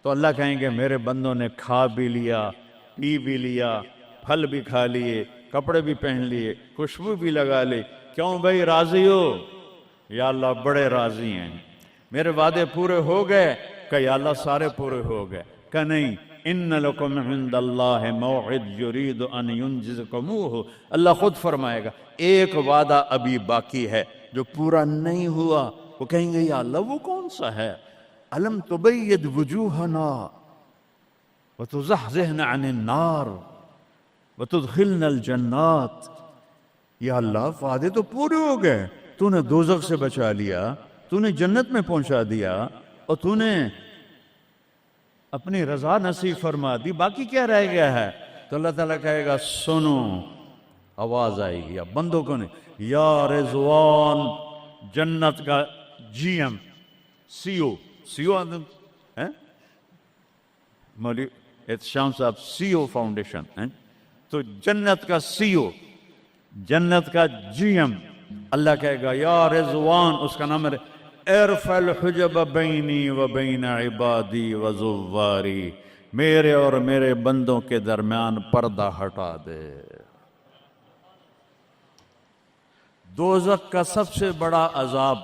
تو اللہ کہیں گے میرے بندوں نے کھا بھی لیا، پی بھی لیا، پھل بھی کھا لیے، کپڑے بھی پہن لیے، خوشبو بھی لگا لی، کیوں بھائی راضی ہو؟ یا اللہ بڑے راضی ہیں، میرے وعدے پورے ہو گئے؟ کہ یا اللہ سارے پورے ہو گئے؟ کہ نہیں، ان لکم عند اللہ موعد یرید ان ینجزکموہ، اللہ خود فرمائے گا ایک وعدہ ابھی باقی ہے جو پورا نہیں ہوا۔ وہ کہیں گے یا اللہ وہ کون سا ہے؟ الم تبید وجوہنا وتزحزحنا عن النار وتدخلنا الجنات۔ یا اللہ وعدے تو پورے ہو گئے، تو نے دوزخ سے بچا لیا، تو نے جنت میں پہنچا دیا، اور تو نے اپنی رضا نصیب فرما دی، باقی کیا رہ گیا ہے؟ تو اللہ تعالیٰ کہے گا سنو، آواز آئے گی، اب بندوں کو نہیں، یا رضوان، جنت کا جی ایم سی او مولوی احتشام صاحب سی او فاؤنڈیشن، تو جنت کا سی او، جنت کا جی ایم، اللہ کہے گا یا رضوان، اس کا نام ہے ارفع الحجب بینی و بین عبادی و زواری، میرے اور میرے بندوں کے درمیان پردہ ہٹا دے۔ دوزخ کا سب سے بڑا عذاب،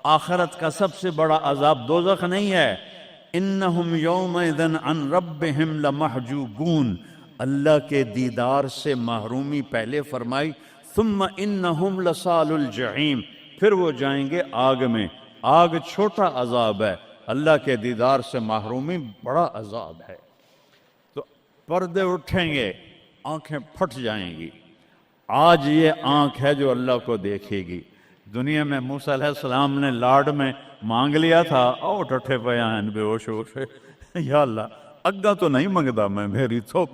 آخرت کا سب سے بڑا عذاب دوزخ نہیں ہے، انہم یومئذ عن ربہم لمحجوبون، اللہ کے دیدار سے محرومی پہلے فرمائی، ثم انہم لصال الجحیم، پھر وہ جائیں گے آگ میں۔ آگ چھوٹا عذاب ہے، اللہ کے دیدار سے محرومی بڑا عذاب ہے۔ تو پردے اٹھیں گے، آنکھیں پھٹ جائیں گی۔ آج یہ آنکھ ہے جو اللہ کو دیکھے گی۔ دنیا میں موسیٰ علیہ السلام نے لاڈ میں مانگ لیا تھا، او ٹھٹھے پیان بے ہوش ہوش، یا اللہ اگا تو نہیں منگدا میں، میری تو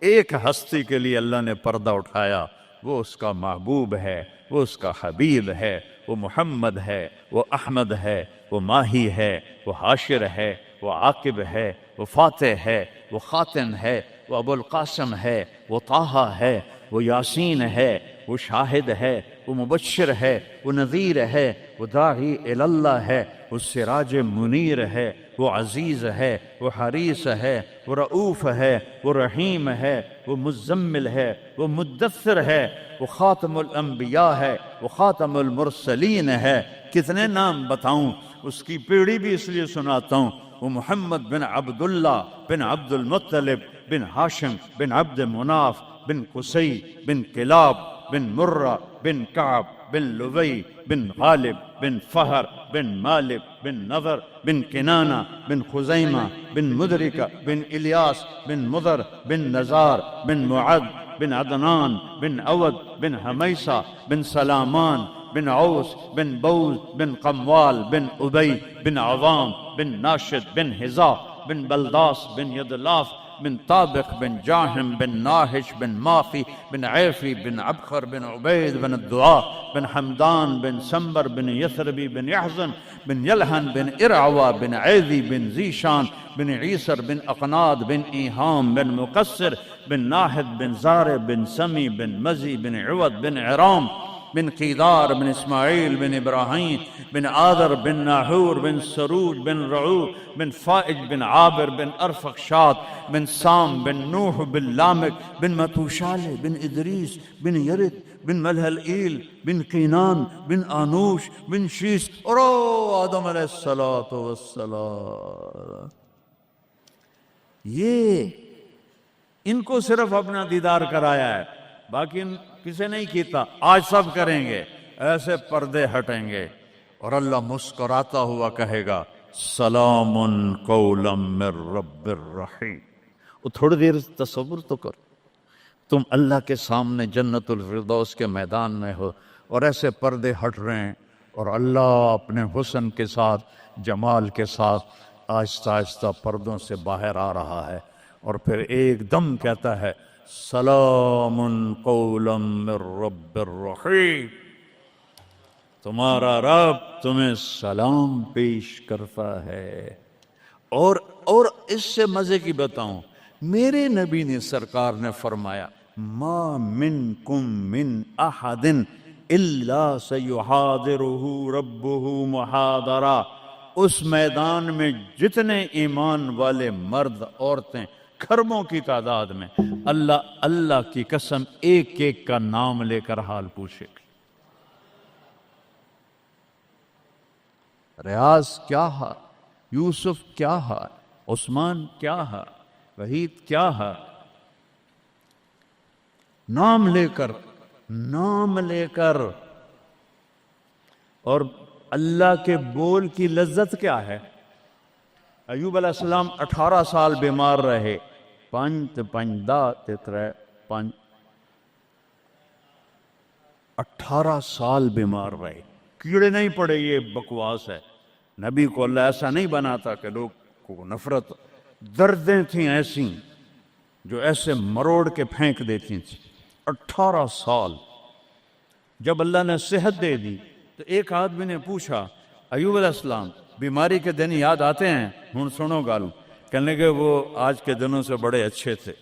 ایک ہستی کے لیے اللہ نے پردہ اٹھایا، وہ اس کا محبوب ہے، وہ اس کا حبیب ہے، وہ محمد ہے، وہ احمد ہے، وہ ماہی ہے، وہ حاشر ہے، وہ عاقب ہے، وہ فاتح ہے، وہ خاتم ہے، وہ ابو القاسم ہے، وہ طٰہٰ ہے، وہ یاسین ہے، وہ شاہد ہے، وہ مبشر ہے، وہ نذیر ہے، وہ داعی الی اللہ ہے، وہ سراج منیر ہے، وہ عزیز ہے، وہ حریص ہے، وہ رؤوف ہے، وہ رحیم ہے، وہ مزمل ہے، وہ مدثر ہے، وہ خاتم الانبیاء ہے، وہ خاتم المرسلین ہے۔ کتنے نام بتاؤں، اس کی پیڑھی بھی اس لیے سناتا ہوں۔ وہ محمد بن عبداللہ بن عبد المطلب بن ہاشم بن عبد مناف بن قصی بن کلاب بن مرہ بن کعب بن لبی بن غالب بن فہر بن مالک بن نضر بن کنانہ بن خزیمہ بن مدرکہ بن الیاس بن مضر بن نزار بن معد بن عدنان بن عود بن حمیسہ بن سلامان بن عوس بن بوز بن قموال بن ابی بن عوام بن ناشد بن حذا بن بلداس بن یدلاف بن طابق بن جاہم بن ناہش بن مافی بن عیفی بن عبخر بن عبید بن الدعاء بن حمدان بن سمبر بن یثربی بن یحزن بن یلہن بن ارعوہ بن عیذی بن ذیشان بن عیسر بن اقناد بن ایہام بن مقصر بن ناحد بن زار بن سمی بن مزی بن عود بن عرام بن قیدار بن اسماعیل بن ابراہیم بن آذر بن ناحور بن سروج بن رعو بن فائج بن عابر بن ارفخشاد بن سام بن نوح بن لامک بن متوشالہ بن ادریس بن یرد بن ملہلئیل بن قینان بن آنوش بن شیس اور آدم علیہ السلام۔ یہ ان کو صرف اپنا دیدار کرایا ہے، باقی کسے نہیں کیتا۔ آج سب کریں گے، ایسے پردے ہٹیں گے اور اللہ مسکراتا ہوا کہے گا سلام قولا من رب الرحیم۔ وہ تھوڑی دیر تصور تو کرو، تم اللہ کے سامنے جنت الفردوس کے میدان میں ہو اور ایسے پردے ہٹ رہے ہیں اور اللہ اپنے حسن کے ساتھ، جمال کے ساتھ آہستہ آہستہ پردوں سے باہر آ رہا ہے، اور پھر ایک دم کہتا ہے سلام قولا من رب الرحیم، تمہارا رب تمہیں سلام پیش کرتا ہے۔ اور اس سے مزے کی بتاؤں، میرے نبی نے سرکار نے فرمایا ما منکم من احد الا سیحاضرہ ربہ محاضرہ، اس میدان میں جتنے ایمان والے مرد عورتیں کھربوں کی تعداد میں، اللہ کی قسم ایک ایک کا نام لے کر حال پوچھے گا۔ ریاض کیا حال، یوسف کیا حال، عثمان کیا حال، وحید کیا حال، نام لے کر۔ اور اللہ کے بول کی لذت کیا ہے؟ ایوب علیہ السلام 18 سال بیمار رہے، 18 سال بیمار رہے، کیڑے نہیں پڑے، یہ بکواس ہے۔ نبی کو اللہ ایسا نہیں بناتا کہ لوگ کو نفرت، دردیں تھیں ایسی جو ایسے مروڑ کے پھینک دیتی تھیں۔ 18 سال جب اللہ نے صحت دے دی تو ایک آدمی نے پوچھا ایوب علیہ السلام بیماری کے دن یاد آتے ہیں؟ ہن سنو گالوں، کہنے کہ وہ آج کے دنوں سے بڑے اچھے تھے۔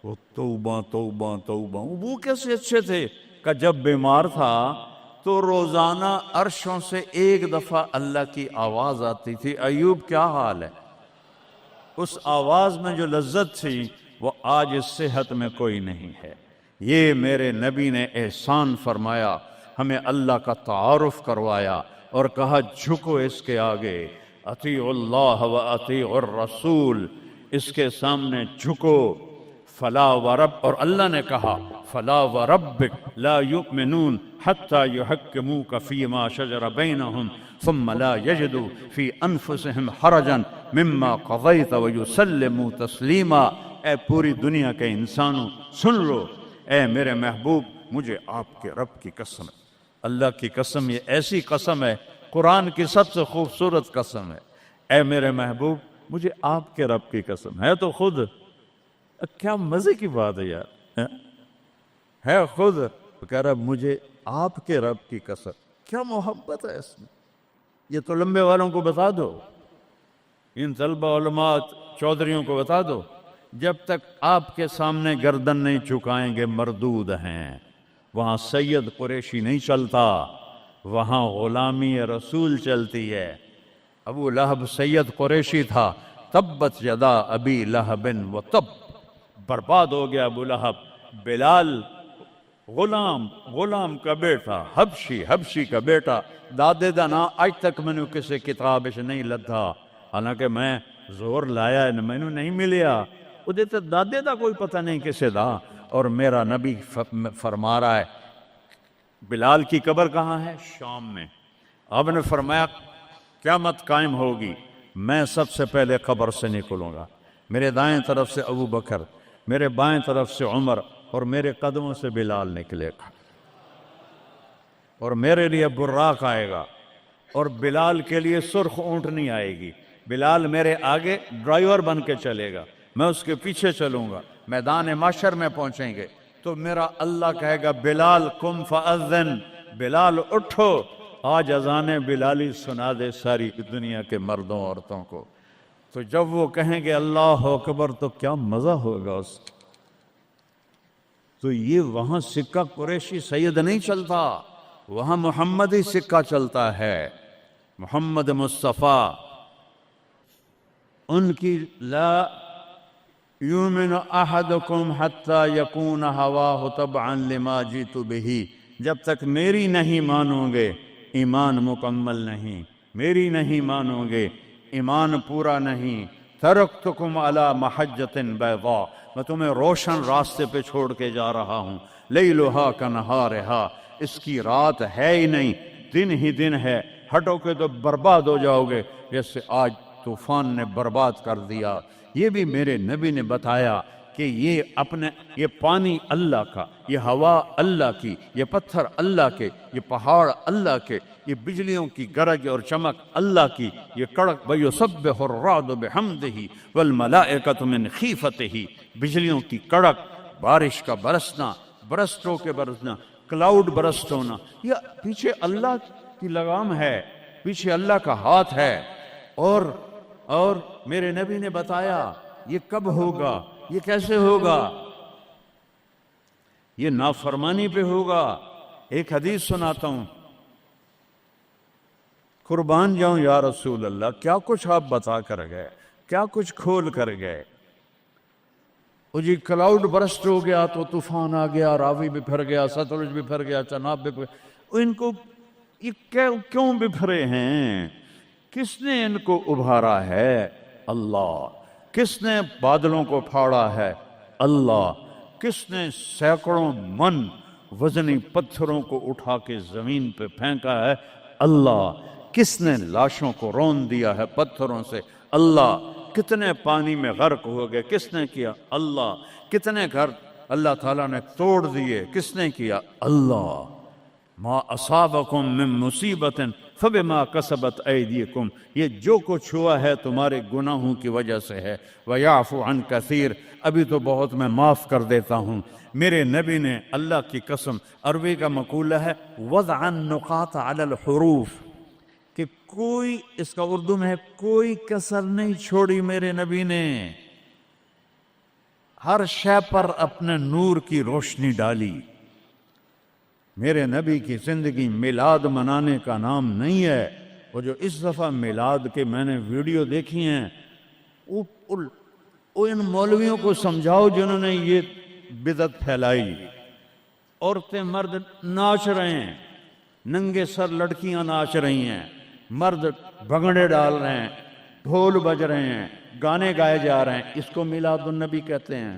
وہ توبہ توبہ توبہ، وہ کیسے اچھے تھے؟ کہ جب بیمار تھا تو روزانہ عرشوں سے ایک دفعہ اللہ کی آواز آتی تھی ایوب کیا حال ہے؟ اس آواز میں جو لذت تھی وہ آج اس صحت میں کوئی نہیں ہے۔ یہ میرے نبی نے احسان فرمایا، ہمیں اللہ کا تعارف کروایا اور کہا جھکو اس کے آگے، اطیعوا اللہ و اطیعوا الرسول، اس کے سامنے جھکو۔ فلا ورب، اور اللہ نے کہا فلا وربک لا یؤمنون حتی یحکموک فیما شجر بینہم ثم لا یجدوا فی انفسہم حرجا مما قضیت ویسلموا تسلیما۔ اے پوری دنیا کے انسانوں سن لو، اے میرے محبوب مجھے آپ کے رب کی قسم ہے، اللہ کی قسم، یہ ایسی قسم ہے، قرآن کی سب سے خوبصورت قسم ہے، اے میرے محبوب مجھے آپ کے رب کی قسم ہے، تو خود کیا مزے کی بات ہے یار، ہے خود کہہ رہا مجھے آپ کے رب کی قسم، کیا محبت ہے اس میں۔ یہ تو لمبے والوں کو بتا دو، ان طلبہ علماء چودھریوں کو بتا دو، جب تک آپ کے سامنے گردن نہیں جھکائیں گے مردود ہیں۔ وہاں سید قریشی نہیں چلتا، وہاں غلامی رسول چلتی ہے۔ ابو لہب سید قریشی تھا، تبت یدا ابی لہب و تب، برباد ہو گیا ابو لہب۔ بلال غلام کا بیٹا، حبشی کا بیٹا، دادے دا نا آج تک میں نے کسی کتاب نہیں لدھا، حالانکہ میں زور لایا ہے میں نے نہیں ملیا، ادھے تو دادے دا کوئی پتہ نہیں کسے دا۔ اور میرا نبی فرما رہا ہے بلال کی قبر کہاں ہے؟ شام میں۔ آپ نے فرمایا قیامت قائم ہوگی، میں سب سے پہلے قبر سے نکلوں گا، میرے دائیں طرف سے ابو بکر، میرے بائیں طرف سے عمر، اور میرے قدموں سے بلال نکلے گا، اور میرے لیے براق آئے گا، اور بلال کے لیے سرخ اونٹنی آئے گی۔ بلال میرے آگے ڈرائیور بن کے چلے گا، میں اس کے پیچھے چلوں گا، میدان محشر میں پہنچیں گے تو میرا اللہ کہے گا بلال قم فاذن، بلال اٹھو، آج اذان بلالی سنا دے ساری دنیا کے مردوں عورتوں کو۔ تو جب وہ کہیں گے اللہ اکبر تو کیا مزہ ہوگا اس۔ تو یہ وہاں سکہ قریشی سید نہیں چلتا، وہاں محمدی سکہ چلتا ہے، محمد مصطفیٰ۔ ان کی لا یؤمن احدکم حتی یکون ہواہ تبعا لما جئت بہ، جب تک میری نہیں مانو گے ایمان مکمل نہیں، میری نہیں مانو گے ایمان پورا نہیں۔ ترکتکم علی محجۃ بیضاء، میں تمہیں روشن راستے پہ چھوڑ کے جا رہا ہوں، لیلھا کنہارھا، اس کی رات ہے ہی نہیں، دن ہی دن ہے، ہٹو کے تو برباد ہو جاؤ گے جیسے آج طوفان نے برباد کر دیا۔ یہ بھی میرے نبی نے بتایا کہ یہ پانی اللہ کا، یہ ہوا اللہ کی، یہ پتھر اللہ کے، یہ پہاڑ اللہ کے، یہ بجلیوں کی گرج اور چمک اللہ کی، یہ کڑک وَيُسَبِّحُ الرَّعْدُ بِحَمْدِهِ وَالْمَلَائِكَةُ مِنْ خِيفَتِهِ، بجلیوں کی کڑک، بارش کا برسنا، برسٹوں کے برسنا، کلاؤڈ برسٹ ہونا، یہ پیچھے اللہ کی لگام ہے، پیچھے اللہ کا ہاتھ ہے۔ اور میرے نبی نے بتایا یہ کب ہوگا، یہ کیسے ہوگا، یہ نافرمانی پہ ہوگا۔ ایک حدیث سناتا ہوں، قربان جاؤں یا رسول اللہ، کیا کچھ آپ بتا کر گئے، کیا کچھ کھول کر گئے۔ وہ جی کلاؤڈ برسٹ ہو گیا تو طوفان آ گیا، راوی بپھر گیا، ستلج بپھر گیا، چناب بپھر، ان کو یہ کیوں بپھرے ہیں؟ کس نے ان کو ابھارا ہے؟ اللہ۔ کس نے بادلوں کو پھاڑا ہے؟ اللہ۔ کس نے سینکڑوں من وزنی پتھروں کو اٹھا کے زمین پہ پھینکا ہے؟ اللہ۔ کس نے لاشوں کو رون دیا ہے پتھروں سے؟ اللہ۔ کتنے پانی میں غرق ہو گئے، کس نے کیا؟ اللہ۔ کتنے گھر اللہ تعالیٰ نے توڑ دیے، کس نے کیا؟ اللہ۔ ما اصابکم من مصیبت فبما کسبت ایدیکم، یہ جو کچھ ہوا ہے تمہارے گناہوں کی وجہ سے ہے۔ ویعفو عن کثیر، ابھی تو بہت میں معاف کر دیتا ہوں۔ میرے نبی نے اللہ کی قسم، عربی کا مقولہ ہے وضع النقاط علی الحروف، کہ کوئی، اس کا اردو میں ہے کوئی کسر نہیں چھوڑی میرے نبی نے، ہر شے پر اپنے نور کی روشنی ڈالی۔ میرے نبی کی زندگی میلاد منانے کا نام نہیں ہے۔ وہ جو اس دفعہ میلاد کے میں نے ویڈیو دیکھی ہیں، ان مولویوں کو سمجھاؤ جنہوں نے یہ بدعت پھیلائی۔ عورتیں مرد ناچ رہے ہیں، ننگے سر لڑکیاں ناچ رہی ہیں، مرد بھنگڑے ڈال رہے ہیں، ڈھول بج رہے ہیں، گانے گائے جا رہے ہیں، اس کو میلاد النبی کہتے ہیں۔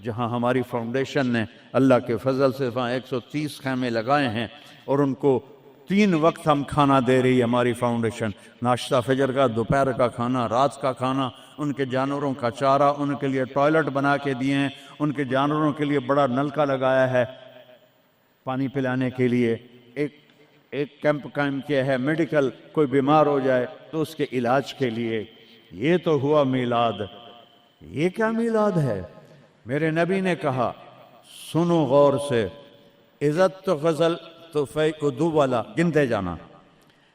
جہاں ہماری فاؤنڈیشن نے اللہ کے فضل سے وہاں 130 خیمے لگائے ہیں، اور ان کو 3 وقت ہم کھانا دے رہی ہے ہماری فاؤنڈیشن، ناشتہ فجر کا، دوپہر کا کھانا، رات کا کھانا، ان کے جانوروں کا چارہ، ان کے لیے ٹوائلٹ بنا کے دیے ہیں، ان کے جانوروں کے لیے بڑا نلکا لگایا ہے پانی پلانے کے لیے، ایک کیمپ قائم کیا ہے میڈیکل، کوئی بیمار ہو جائے تو اس کے علاج کے لیے۔ یہ تو ہوا میلاد۔ یہ کیا میلاد ہے؟ میرے نبی نے کہا، سنو غور سے، عزت تو غزل تو فیقدو والا، گنتے جانا،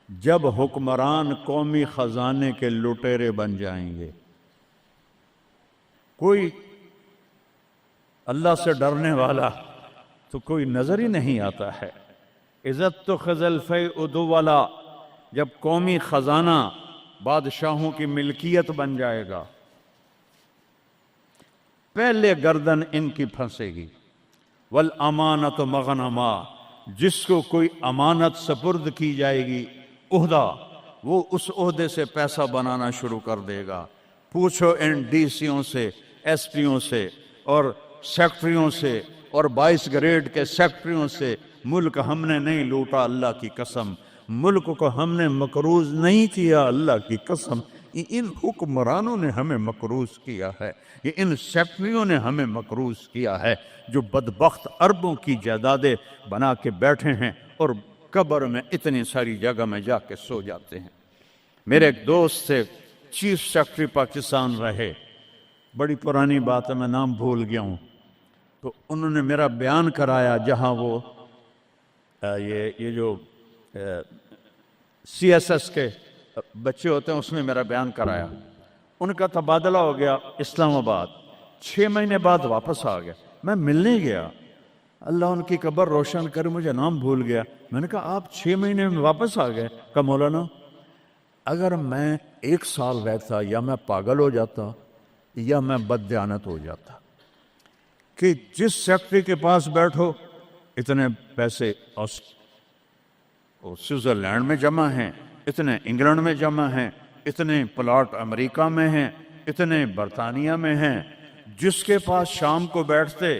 جب حکمران قومی خزانے کے لٹیرے بن جائیں گے، کوئی اللہ سے ڈرنے والا تو کوئی نظر ہی نہیں آتا ہے۔ عزت تو خزل فیقدو والا، جب قومی خزانہ بادشاہوں کی ملکیت بن جائے گا، پہلے گردن ان کی پھنسے گی۔ والامانت مغنما، جس کو کوئی امانت سپرد کی جائے گی عہدہ، وہ اس عہدے سے پیسہ بنانا شروع کر دے گا۔ پوچھو ان ڈی سیوں سے، ایس پیوں سے، اور سیکٹریوں سے، اور 22 گریڈ کے سیکٹریوں سے، ملک ہم نے نہیں لوٹا اللہ کی قسم، ملک کو ہم نے مقروض نہیں کیا اللہ کی قسم، ان حکمرانوں نے ہمیں مقروض کیا ہے، یہ ان سیکٹریوں نے ہمیں مقروض کیا ہے، جو بدبخت اربوں کی جائیدادیں بنا کے بیٹھے ہیں اور قبر میں اتنی ساری جگہ میں جا کے سو جاتے ہیں۔ میرے ایک دوست سے چیف سیکٹری پاکستان رہے، بڑی پرانی بات ہے، میں نام بھول گیا ہوں، تو انہوں نے میرا بیان کرایا جہاں وہ یہ جو سی ایس ایس کے بچے ہوتے ہیں اس میں میرا بیان کرایا۔ ان کا تبادلہ ہو گیا اسلام آباد، 6 مہینے بعد واپس آ گیا، میں ملنے گیا، اللہ ان کی قبر روشن کر، مجھے نام بھول گیا، میں نے کہا آپ 6 مہینے میں واپس آ گئے؟ کہا مولانا اگر میں 1 سال رہتا یا میں پاگل ہو جاتا یا میں بددیانت ہو جاتا، کہ جس سیکٹری کے پاس بیٹھو اتنے پیسے سوئٹزرلینڈ میں جمع ہیں، اتنے انگلینڈ میں جمع ہیں، اتنے پلاٹ امریکہ میں ہیں، اتنے برطانیہ میں ہیں، جس کے پاس شام کو بیٹھتے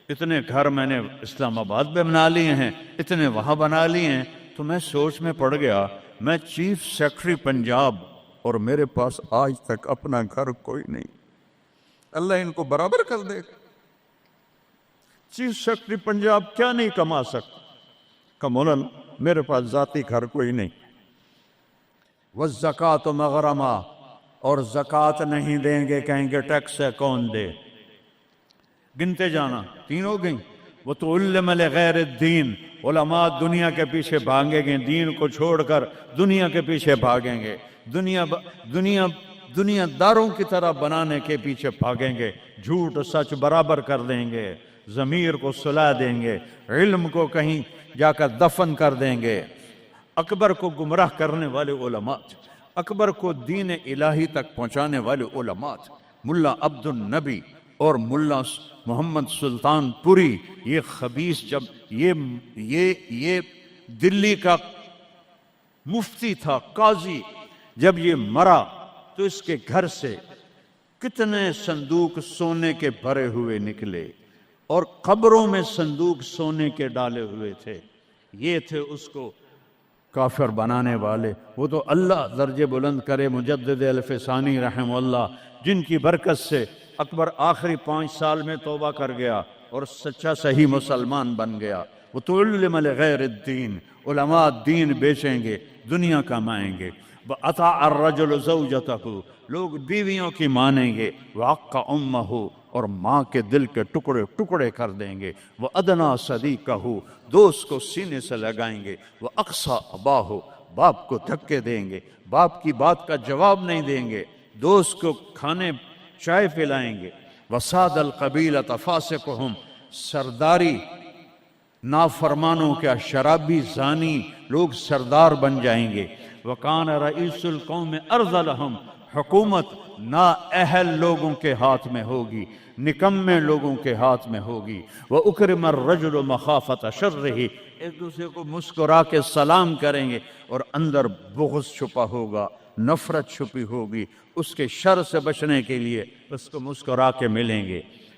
اتنے گھر میں نے اسلام آباد میں بنا لیے ہیں، اتنے وہاں بنا لیے ہیں۔ تو میں سوچ میں پڑ گیا، میں چیف سیکٹری پنجاب اور میرے پاس آج تک اپنا گھر کوئی نہیں، اللہ ان کو برابر کر دے گا۔ چیف سیکٹری پنجاب کیا نہیں کما سکتا؟ کہ مولانا میرے پاس ذاتی گھر کوئی نہیں۔ والزکوٰۃ مغرمہ، اور زکوٰۃ نہیں دیں گے، کہیں گے ٹیکس ہے کون دے؟ گنتے جانا، 3 ہو گئیں۔ وَتُعَلِّمَ لِغَيْرِ الدِّينِ، علماء دنیا کے پیچھے بھاگیں گے، دین کو چھوڑ کر دنیا کے پیچھے بھاگیں گے، دنیا داروں کی طرح بنانے کے پیچھے بھاگیں گے، جھوٹ سچ برابر کر دیں گے، ضمیر کو سلا دیں گے، علم کو کہیں جا کر دفن کر دیں گے۔ اکبر کو گمراہ کرنے والے علماء، اکبر کو دین الہی تک پہنچانے والے علماء، ملا عبد النبی اور ملا محمد سلطان پوری، یہ خبیث، جب یہ دلی کا مفتی تھا، قاضی، جب یہ مرا تو اس کے گھر سے کتنے صندوق سونے کے بھرے ہوئے نکلے، اور قبروں میں صندوق سونے کے ڈالے ہوئے تھے۔ یہ تھے اس کو کافر بنانے والے۔ وہ تو اللہ درجے بلند کرے مجدد الف ثانی رحمہ اللہ، جن کی برکت سے اکبر آخری 5 سال میں توبہ کر گیا اور سچا صحیح مسلمان بن گیا۔ وَتُعَلِّمَ لِغَيْرِ الدِّينِ، علماء دین بیچیں گے، دنیا کمائیں گے۔ وَأَطَاعَ الرَّجُلُ زَوْجَتَهُ، لوگ بیویوں کی مانیں گے۔ وَعَقَّ أُمَّهُ، اور ماں کے دل کے ٹکڑے ٹکڑے کر دیں گے۔ وَأَدْنَىٰ صَدِيقَهُ، دوست کو سینے سے لگائیں گے۔ وَأَقْصَىٰ أَبَاهُ، باپ کو دھکے دیں گے، باپ کی بات کا جواب نہیں دیں گے، دوست کو کھانے چائے پلائیں گے۔ وَسَادَ الْقَبِيلَةَ فَاسِقُهُمْ، سرداری نافرمانوں کا، شرابی زانی لوگ سردار بن جائیں گے۔ وَكَانَ رَئِيسُ الْقَوْمِ أَرْذَلَهُمْ، حکومت نااہل لوگوں کے ہاتھ میں ہوگی، نکمے لوگوں کے ہاتھ میں ہوگی۔ وَأُكْرِمَ الرَّجُلُ مَخَافَةَ شَرِّهِ، ایک دوسرے کو مسکرا کے سلام کریں گے، اور اندر بغض چھپا ہوگا، نفرت چھپی ہوگی، اس کے شر سے بچنے کے لیے اس کو مسکرا کے ملیں گے۔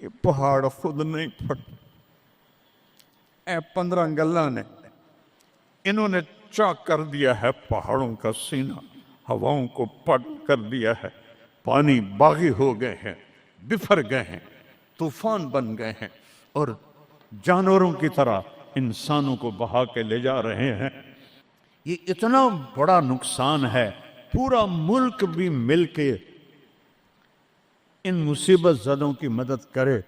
یہ پہاڑ خود نہیں پھٹ، اے 15 گلاں نے انہوں نے چاک کر دیا ہے پہاڑوں کا سینہ، ہواؤں کو پٹ کر دیا ہے، پانی باغی ہو گئے ہیں، بفر گئے ہیں، طوفان بن گئے ہیں، اور جانوروں کی طرح انسانوں کو بہا کے لے جا رہے ہیں۔ یہ اتنا بڑا نقصان ہے، پورا ملک بھی مل کے ان مصیبت زدوں کی مدد کرے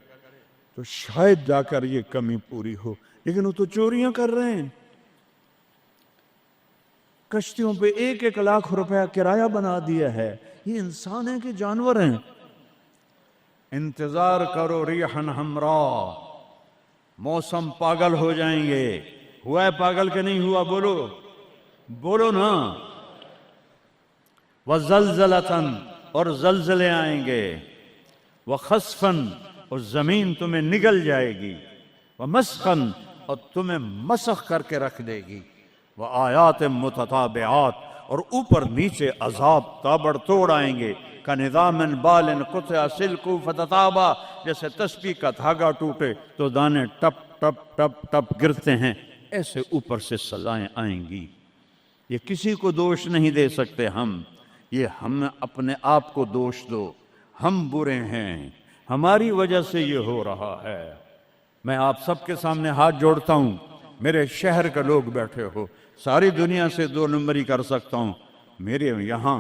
تو شاید جا کر یہ کمی پوری ہو، لیکن وہ تو چوریاں کر رہے ہیں۔ کشتیوں پہ 1-1 لاکھ روپیہ کرایہ بنا دیا ہے۔ یہ انسان ہیں کہ جانور ہیں؟ انتظار کرو ریحن ہمراہ، موسم پاگل ہو جائیں گے۔ ہوا ہے پاگل کہ نہیں ہوا؟ بولو بولو نا۔ وَزَلْزَلَةً، اور زلزلے آئیں گے، وَخَسْفًا، اور زمین تمہیں نگل جائے گی، وَمَسْخًا، اور تمہیں مسخ کر کے رکھ دے گی، وَآیَاتٍ مُتَتَابِعَاتٍ، اور اوپر نیچے عذاب تابڑ توڑ آئیں گے، كَنِظَامٍ بَالٍ قُطِعَ سِلْكُ فَتَتَابَى، جیسے تسبیح کا دھاگا ٹوٹے تو دانے ٹپ ٹپ ٹپ ٹپ گرتے ہیں، ایسے اوپر سے سزائیں آئیں گی۔ یہ کسی کو دوش نہیں دے سکتے ہم، یہ ہم اپنے آپ کو دوش دو۔ ہم برے ہیں، ہماری وجہ سے یہ ہو رہا ہے۔ میں آپ سب کے سامنے ہاتھ جوڑتا ہوں، میرے شہر کے لوگ بیٹھے ہو، ساری دنیا سے 2 نمبری کر سکتا ہوں، میرے یہاں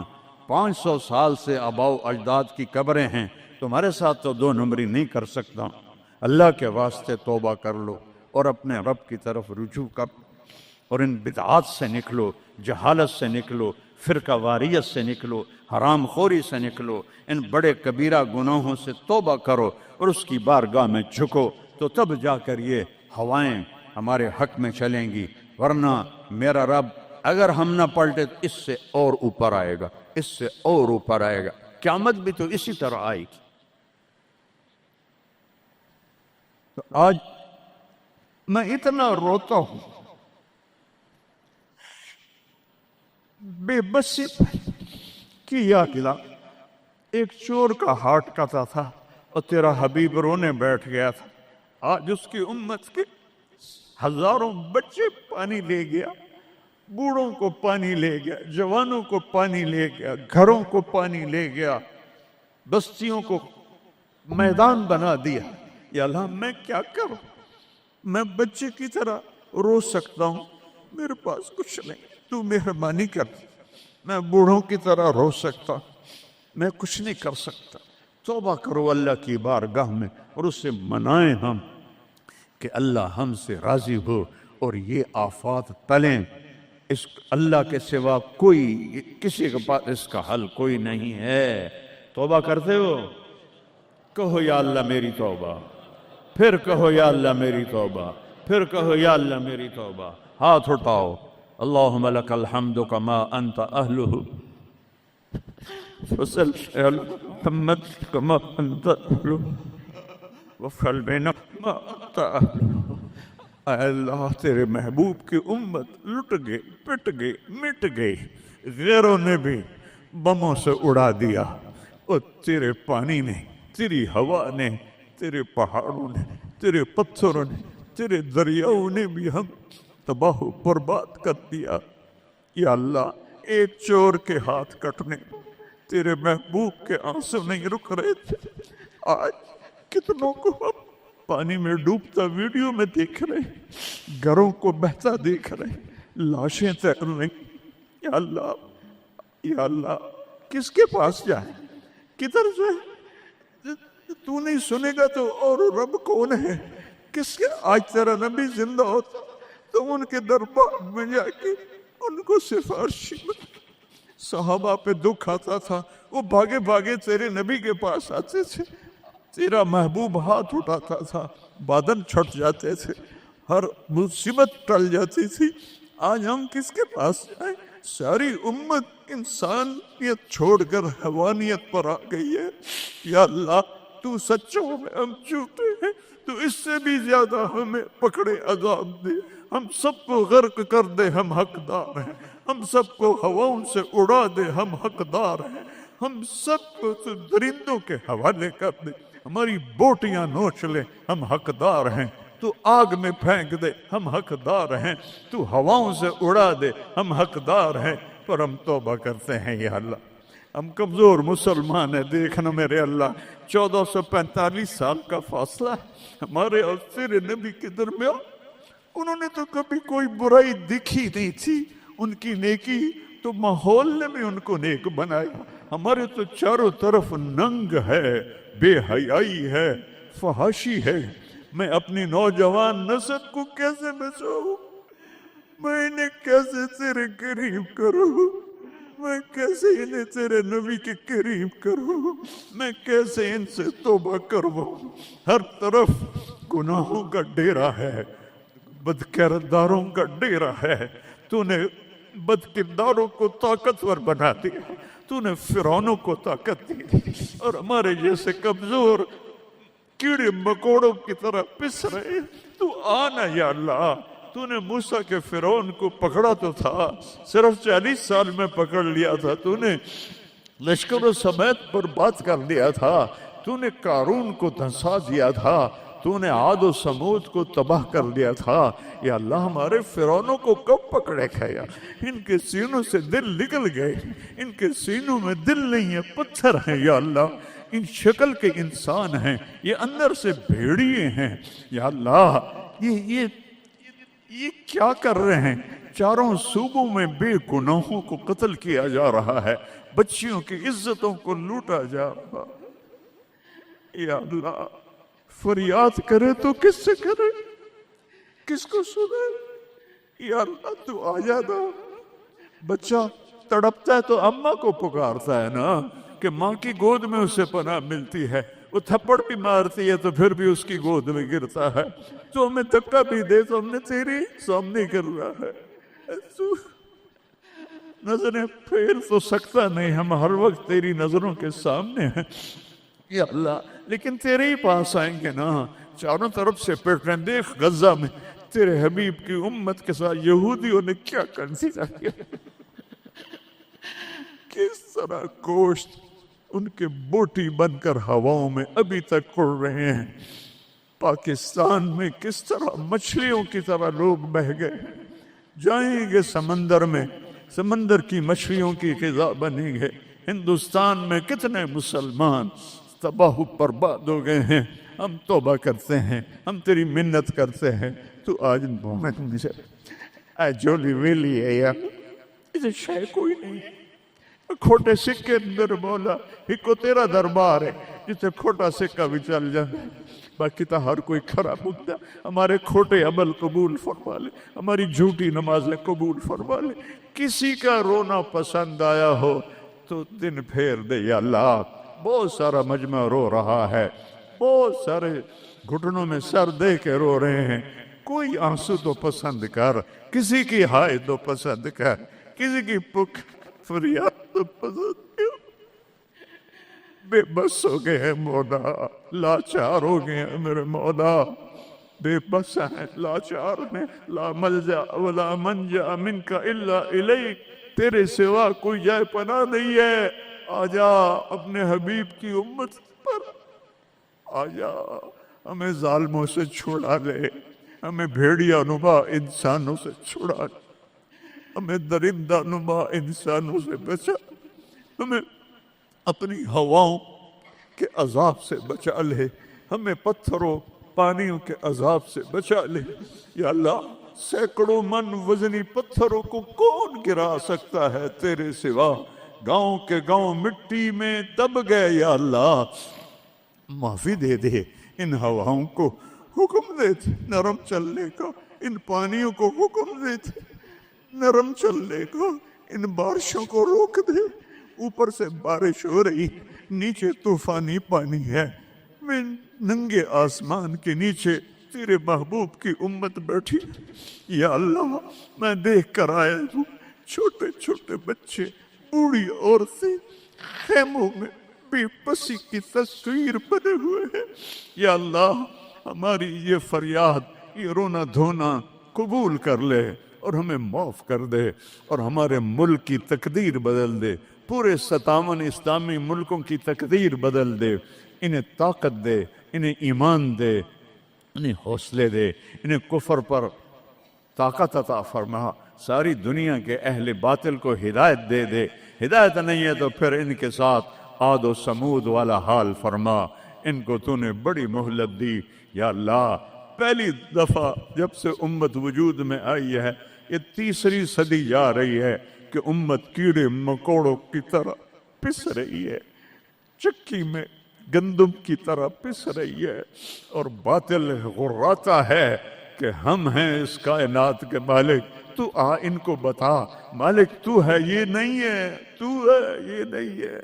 500 سال سے آباؤ اجداد کی قبریں ہیں، تمہارے ساتھ تو 2 نمبری نہیں کر سکتا۔ اللہ کے واسطے توبہ کر لو اور اپنے رب کی طرف رجوع کر، اور ان بدعات سے نکلو، جہالت سے نکلو، فرقہ واریت سے نکلو، حرام خوری سے نکلو، ان بڑے کبیرہ گناہوں سے توبہ کرو اور اس کی بارگاہ میں جھکو، تو تب جا کر یہ ہوائیں ہمارے حق میں چلیں گی، ورنہ میرا رب اگر ہم نہ پلٹے اس سے اور اوپر آئے گا، اس سے اور اوپر آئے گا۔ قیامت بھی تو اسی طرح آئے گی۔ تو آج میں اتنا روتا ہوں، بے بسی کی یاد دلا۔ ایک چور کا ہارٹ کاتا تھا اور تیرا حبیب رونے بیٹھ گیا تھا۔ آج اس کی امت کے ہزاروں بچے پانی لے گیا، بوڑھوں کو پانی لے گیا، جوانوں کو پانی لے گیا، گھروں کو پانی لے گیا، بستیوں کو میدان بنا دیا۔ یا اللہ میں کیا کروں؟ میں بچے کی طرح رو سکتا ہوں، میرے پاس کچھ نہیں، تو مہربانی کر۔ میں بوڑھوں کی طرح رو سکتا، میں کچھ نہیں کر سکتا۔ توبہ کرو اللہ کی بارگاہ میں اور اس سے منائیں ہم کہ اللہ ہم سے راضی ہو اور یہ آفات ٹلیں۔ اس اللہ کے سوا کوئی، کسی کے پاس اس کا حل کوئی نہیں ہے۔ توبہ کرتے ہو؟ کہو یا اللہ میری توبہ، پھر کہو یا اللہ میری توبہ، پھر کہو یا اللہ میری توبہ۔ ہاتھ اٹھاؤ۔ اللہم لک الحمد کما انت اہلہ، وصلی علی محمد کما انت اہلہ، وفعل بنا ما انت اہلہ۔ اے اللہ تیرے محبوب کی امت لٹ گئے، پٹ گئے، مٹ گئے، غیروں نے بھی بموں سے اڑا دیا، اور تیرے پانی نے، تیری ہوا نے، تیرے پہاڑوں نے، تیرے پتھروں نے، تیرے دریاؤں نے بھی ہم تباہ و برباد کر دیا۔ یا اللہ ایک چور کے ہاتھ کٹنے تیرے محبوب کے آنسو نہیں رک رہے تھے، آج کتنوں کو ہم پانی میں ڈوبتا ویڈیو میں دیکھ رہے ہیں، گھروں کو بہتا دیکھ رہے ہیں، لاشیں تیر رہی۔ یا اللہ، یا اللہ کس کے پاس جائیں، کدھر جائیں؟ تو نہیں سنے گا تو اور رب کون ہے؟ کس کے؟ آج تیرا نبی زندہ ہوتا تو ان کے دربار میں جا کے ان کو سفارشی میں، صحابہ پہ دکھ آتا تھا وہ بھاگے بھاگے تیرے نبی کے پاس آتے تھے، تیرا محبوب ہاتھ اٹھاتا تھا، بادل چھٹ جاتے تھے، ہر مصیبت ٹل جاتی تھی۔ آج ہم کس کے پاس جائیں؟ ساری امت انسانیت چھوڑ کر حیوانیت پر آ گئی ہے۔ یا اللہ تو سچوں میں ہم جھوٹے ہیں، تو اس سے بھی زیادہ ہمیں پکڑے عذاب دے، ہم سب کو غرق کر دے، ہم حقدار ہیں، ہم سب کو ہواؤں سے اڑا دے، ہم حقدار ہیں، ہم سب کو تو درندوں کے حوالے کر دے۔ ہماری بوٹیاں نوچ لے ہم حقدار ہیں، تو آگ میں پھینک دے ہم حقدار ہیں، تو ہواؤں سے اڑا دے ہم حقدار ہیں، پر ہم توبہ کرتے ہیں یا اللہ، ہم کمزور مسلمان ہیں، دیکھنا میرے اللہ 1445 سال کا فاصلہ ہے ہمارے اور تیرے نبی کے درمیان، انہوں نے تو کبھی کوئی برائی دکھی نہیں تھی، ان کی نیکی تو ماحول نے بھی ان کو نیک بنایا، ہمارے تو چاروں طرف ننگ ہے، بے حیائی ہے، فحاشی ہے، میں اپنی نوجوان نسل کو کیسے بچاؤں، میں انہیں کیسے تیرے قریب کروں، میں کیسے انہیں تیرے نبی کے قریب کروں، میں کیسے ان سے توبہ کرواؤں، ہر طرف گناہوں کا ڈیرا ہے، بد کرداروں کا ڈیرا ہے، تو نے بد کرداروں کو طاقتور بنا دیا، تو نے فرعونوں کو طاقت دی اور ہمارے جیسے کمزور کیڑے مکوڑوں کی طرح پس رہے، تو آنا یا اللہ، تو نے موسیٰ کے فرعون کو پکڑا تو تھا، صرف 40 سال میں پکڑ لیا تھا، تو نے لشکر و سمیت پر بات کر لیا تھا، تو نے قارون کو دھنسا دیا تھا، تو نے عاد و سمود کو تباہ کر دیا تھا، یا اللہ ہمارے فرعونوں کو کب پکڑے کھایا، ان کے سینوں سے دل نکل گئے، ان کے سینوں میں دل نہیں ہے، پتھر ہیں یا اللہ، ان شکل کے انسان ہیں، یہ اندر سے بھیڑیے ہیں یا اللہ، یہ کیا کر رہے ہیں، چاروں صوبوں میں بے گناہوں کو قتل کیا جا رہا ہے، بچیوں کی عزتوں کو لوٹا جا رہا ہے یا اللہ، فریاد کرے تو کس سے کرے، کس کو سنے، یا اللہ تو آ جانا، بچہ تڑپتا ہے تو اماں کو پکارتا ہے نا، کہ ماں کی گود میں اسے پناہ ملتی ہے، وہ تھپڑ بھی مارتی ہے تو پھر بھی اس کی گود میں گرتا ہے، تو ہمیں دھکا بھی دے تو ہم نے تیری سامنے کر رہا ہے، تو نظریں پھیر تو سکتا نہیں، ہم ہر وقت تیری نظروں کے سامنے ہیں یا اللہ، لیکن تیرے ہی پاس آئیں گے نا، چاروں طرف سے پٹ رہے ہیں، دیکھ غزہ میں تیرے حبیب کی امت کے ساتھ یہودیوں نے کیا کنسیڈر کیا، کس طرح گوشت ان کے بوٹی بن کر ہواؤں میں ابھی تک اڑ رہے ہیں، پاکستان میں کس طرح مچھلیوں کی طرح لوگ بہ گئے، جائیں گے سمندر میں، سمندر کی مچھلیوں کی غذا بنیں گے، ہندوستان میں کتنے مسلمان تباہ و برباد ہو گئے ہیں، ہم توبہ کرتے ہیں، ہم تیری منت کرتے ہیں، تو آج مومن مجھے اے جولی ویلی ہے یا اسے شے کوئی نہیں، کھوٹے سکے اندر مولا ایک کو تیرا دربار ہے جسے کھوٹا سکہ بھی چل جائے، باقی تو ہر کوئی کھڑا مدعا، ہمارے کھوٹے عمل قبول فرما لے، ہماری جھوٹی نمازیں قبول فرما لے، کسی کا رونا پسند آیا ہو تو دن پھیر دے یا اللہ، بہت سارا مجمع رو رہا ہے، بہت سارے گھٹنوں میں سر دے کے رو رہے ہیں، کوئی آنسو تو پسند کر، کسی کی ہائے تو پسند کر، کسی کی پک فریاد تو پسند کر، بے بس ہو گئے ہیں مولا، لاچار ہو گئے ہیں میرے مولا، بے بس ہیں، لاچار ہیں، لا ملجا ولا منجا منک الا الیک، تیرے سوا کوئی جائے پناہ نہیں ہے، آجا اپنے حبیب کی امت پر آجا، ہمیں ظالموں سے چھڑا لے، ہمیں بھیڑیا نما انسانوں سے چھڑا لے، ہمیں درندہ نما انسانوں سے بچا، ہمیں اپنی ہواؤں کے عذاب سے بچا لے، ہمیں پتھروں پانیوں کے عذاب سے بچا لے یا اللہ، سینکڑوں من وزنی پتھروں کو کون گرا سکتا ہے تیرے سوا، گاؤں کے گاؤں مٹی میں دب گئے یا اللہ، معافی دے دے، ان ہواؤں کو حکم دے دے نرم چلنے کا، ان پانیوں کو حکم دے دے نرم چلنے کا، ان بارشوں کو روک دے، اوپر سے بارش ہو رہی، نیچے طوفانی پانی ہے، میں ننگے آسمان کے نیچے تیرے محبوب کی امت بیٹھی، یا اللہ میں دیکھ کر آیا ہوں، چھوٹے چھوٹے بچے، بوڑھی عورتیں خیموں میں بے بسی کی تصویر بنے ہوئے ہیں، یا اللہ ہماری یہ فریاد، یہ رونا دھونا قبول کر لے اور ہمیں معاف کر دے اور ہمارے ملک کی تقدیر بدل دے، پورے 57 اسلامی ملکوں کی تقدیر بدل دے، انہیں طاقت دے، انہیں ایمان دے، انہیں حوصلے دے، انہیں کفر پر طاقت عطا فرما، ساری دنیا کے اہل باطل کو ہدایت دے دے، ہدایت نہیں ہے تو پھر ان کے ساتھ عاد و سمود والا حال فرما، ان کو تو نے بڑی مہلت دی یا اللہ۔ پہلی دفعہ جب سے امت وجود میں آئی ہے، یہ 3ری صدی جا رہی ہے کہ امت کیڑے مکوڑوں کی طرح پس رہی ہے، چکی میں گندم کی طرح پس رہی ہے، اور باطل غراتا ہے کہ ہم ہیں اس کائنات کے مالک، تو آ ان کو بتا مالک تو ہے یہ نہیں ہے، تو ہے یہ نہیں ہے۔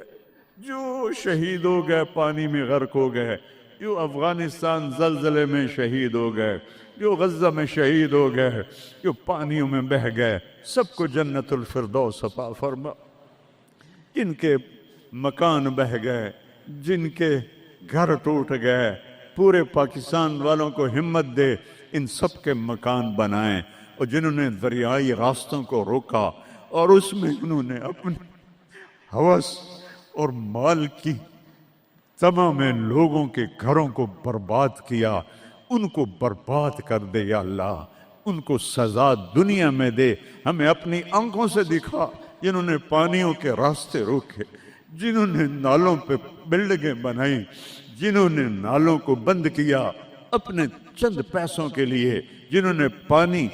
جو شہید ہو گئے پانی میں غرق ہو گئے، جو افغانستان زلزلے میں شہید ہو گئے، جو غزہ میں شہید ہو گئے، جو پانیوں میں بہہ گئے، سب کو جنت الفردوس عطا فرما۔ جن کے مکان بہہ گئے، جن کے گھر ٹوٹ گئے، پورے پاکستان والوں کو ہمت دے ان سب کے مکان بنائیں، اور جنہوں نے دریائی راستوں کو روکا اور اس میں انہوں نے اپنے ہوس اور مال کی تمام لوگوں کے گھروں کو برباد کیا، ان کو برباد کر دے یا اللہ، ان کو سزا دنیا میں دے، ہمیں اپنی آنکھوں سے دکھا جنہوں نے پانیوں کے راستے روکے، جنہوں نے نالوں پہ بلڈنگیں بنائی، جنہوں نے نالوں کو بند کیا اپنے چند پیسوں کے لیے، جنہوں نے پانی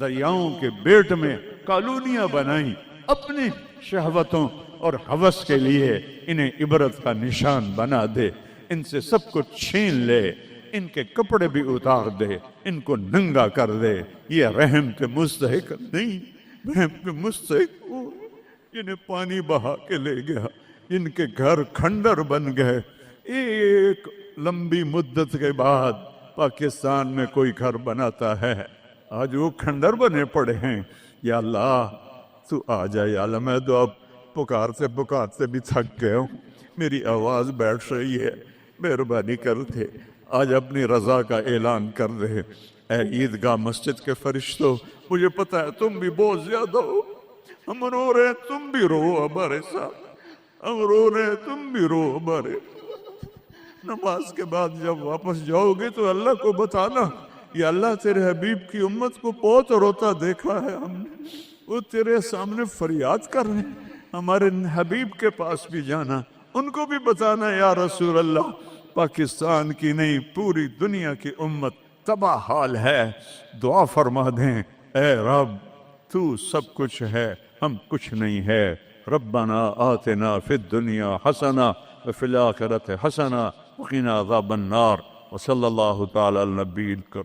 دریاؤں کے بیٹ میں کالونیاں بنائیں اپنی شہوتوں اور ہوس کے لیے، انہیں عبرت کا نشان بنا دے، ان سے سب کچھ چھین لے، ان کے کپڑے بھی اتار دے، ان کو ننگا کر دے۔ یہ رحم کے مستحق نہیں، رحم کے مستحق وہ جنہیں پانی بہا کے لے گیا، جن کے گھر کھنڈر بن گئے۔ ایک لمبی مدت کے بعد پاکستان میں کوئی گھر بناتا ہے، آج وہ کھنڈر بنے پڑے ہیں۔ یا اللہ تو آ جائے یا اللہ، میں تو اب پکارتے پکارتے بھی تھک گئے ہوں، میری آواز بیٹھ رہی ہے، مہربانی کرتے آج اپنی رضا کا اعلان کر رہے۔ اے عیدگاہ مسجد کے فرشتوں، مجھے پتا ہے تم بھی بہت زیادہ ہو، ہم رو رہے ہیں تم بھی رو ہمارے ساتھ، ہم رو رہے ہیں تم بھی رو ہمارے۔ نماز کے بعد جب واپس جاؤ گے تو اللہ کو بتانا، یا اللہ تیرے حبیب کی امت کو بہت روتا دیکھا ہے ہم نے، وہ تیرے سامنے فریاد کر رہے ہیں، ہمارے حبیب کے پاس بھی جانا، ان کو بھی بتانا یا رسول اللہ پاکستان کی نہیں پوری دنیا کی امت تباہ حال ہے، دعا فرما دیں اے رب تو سب کچھ ہے، ہم کچھ نہیں ہے۔ ربنا آتنا فی الدنیا حسنہ وفی الآخرۃ حسنہ وقنا عذاب النار، وصلی اللہ تعالی علی النبی الکریم۔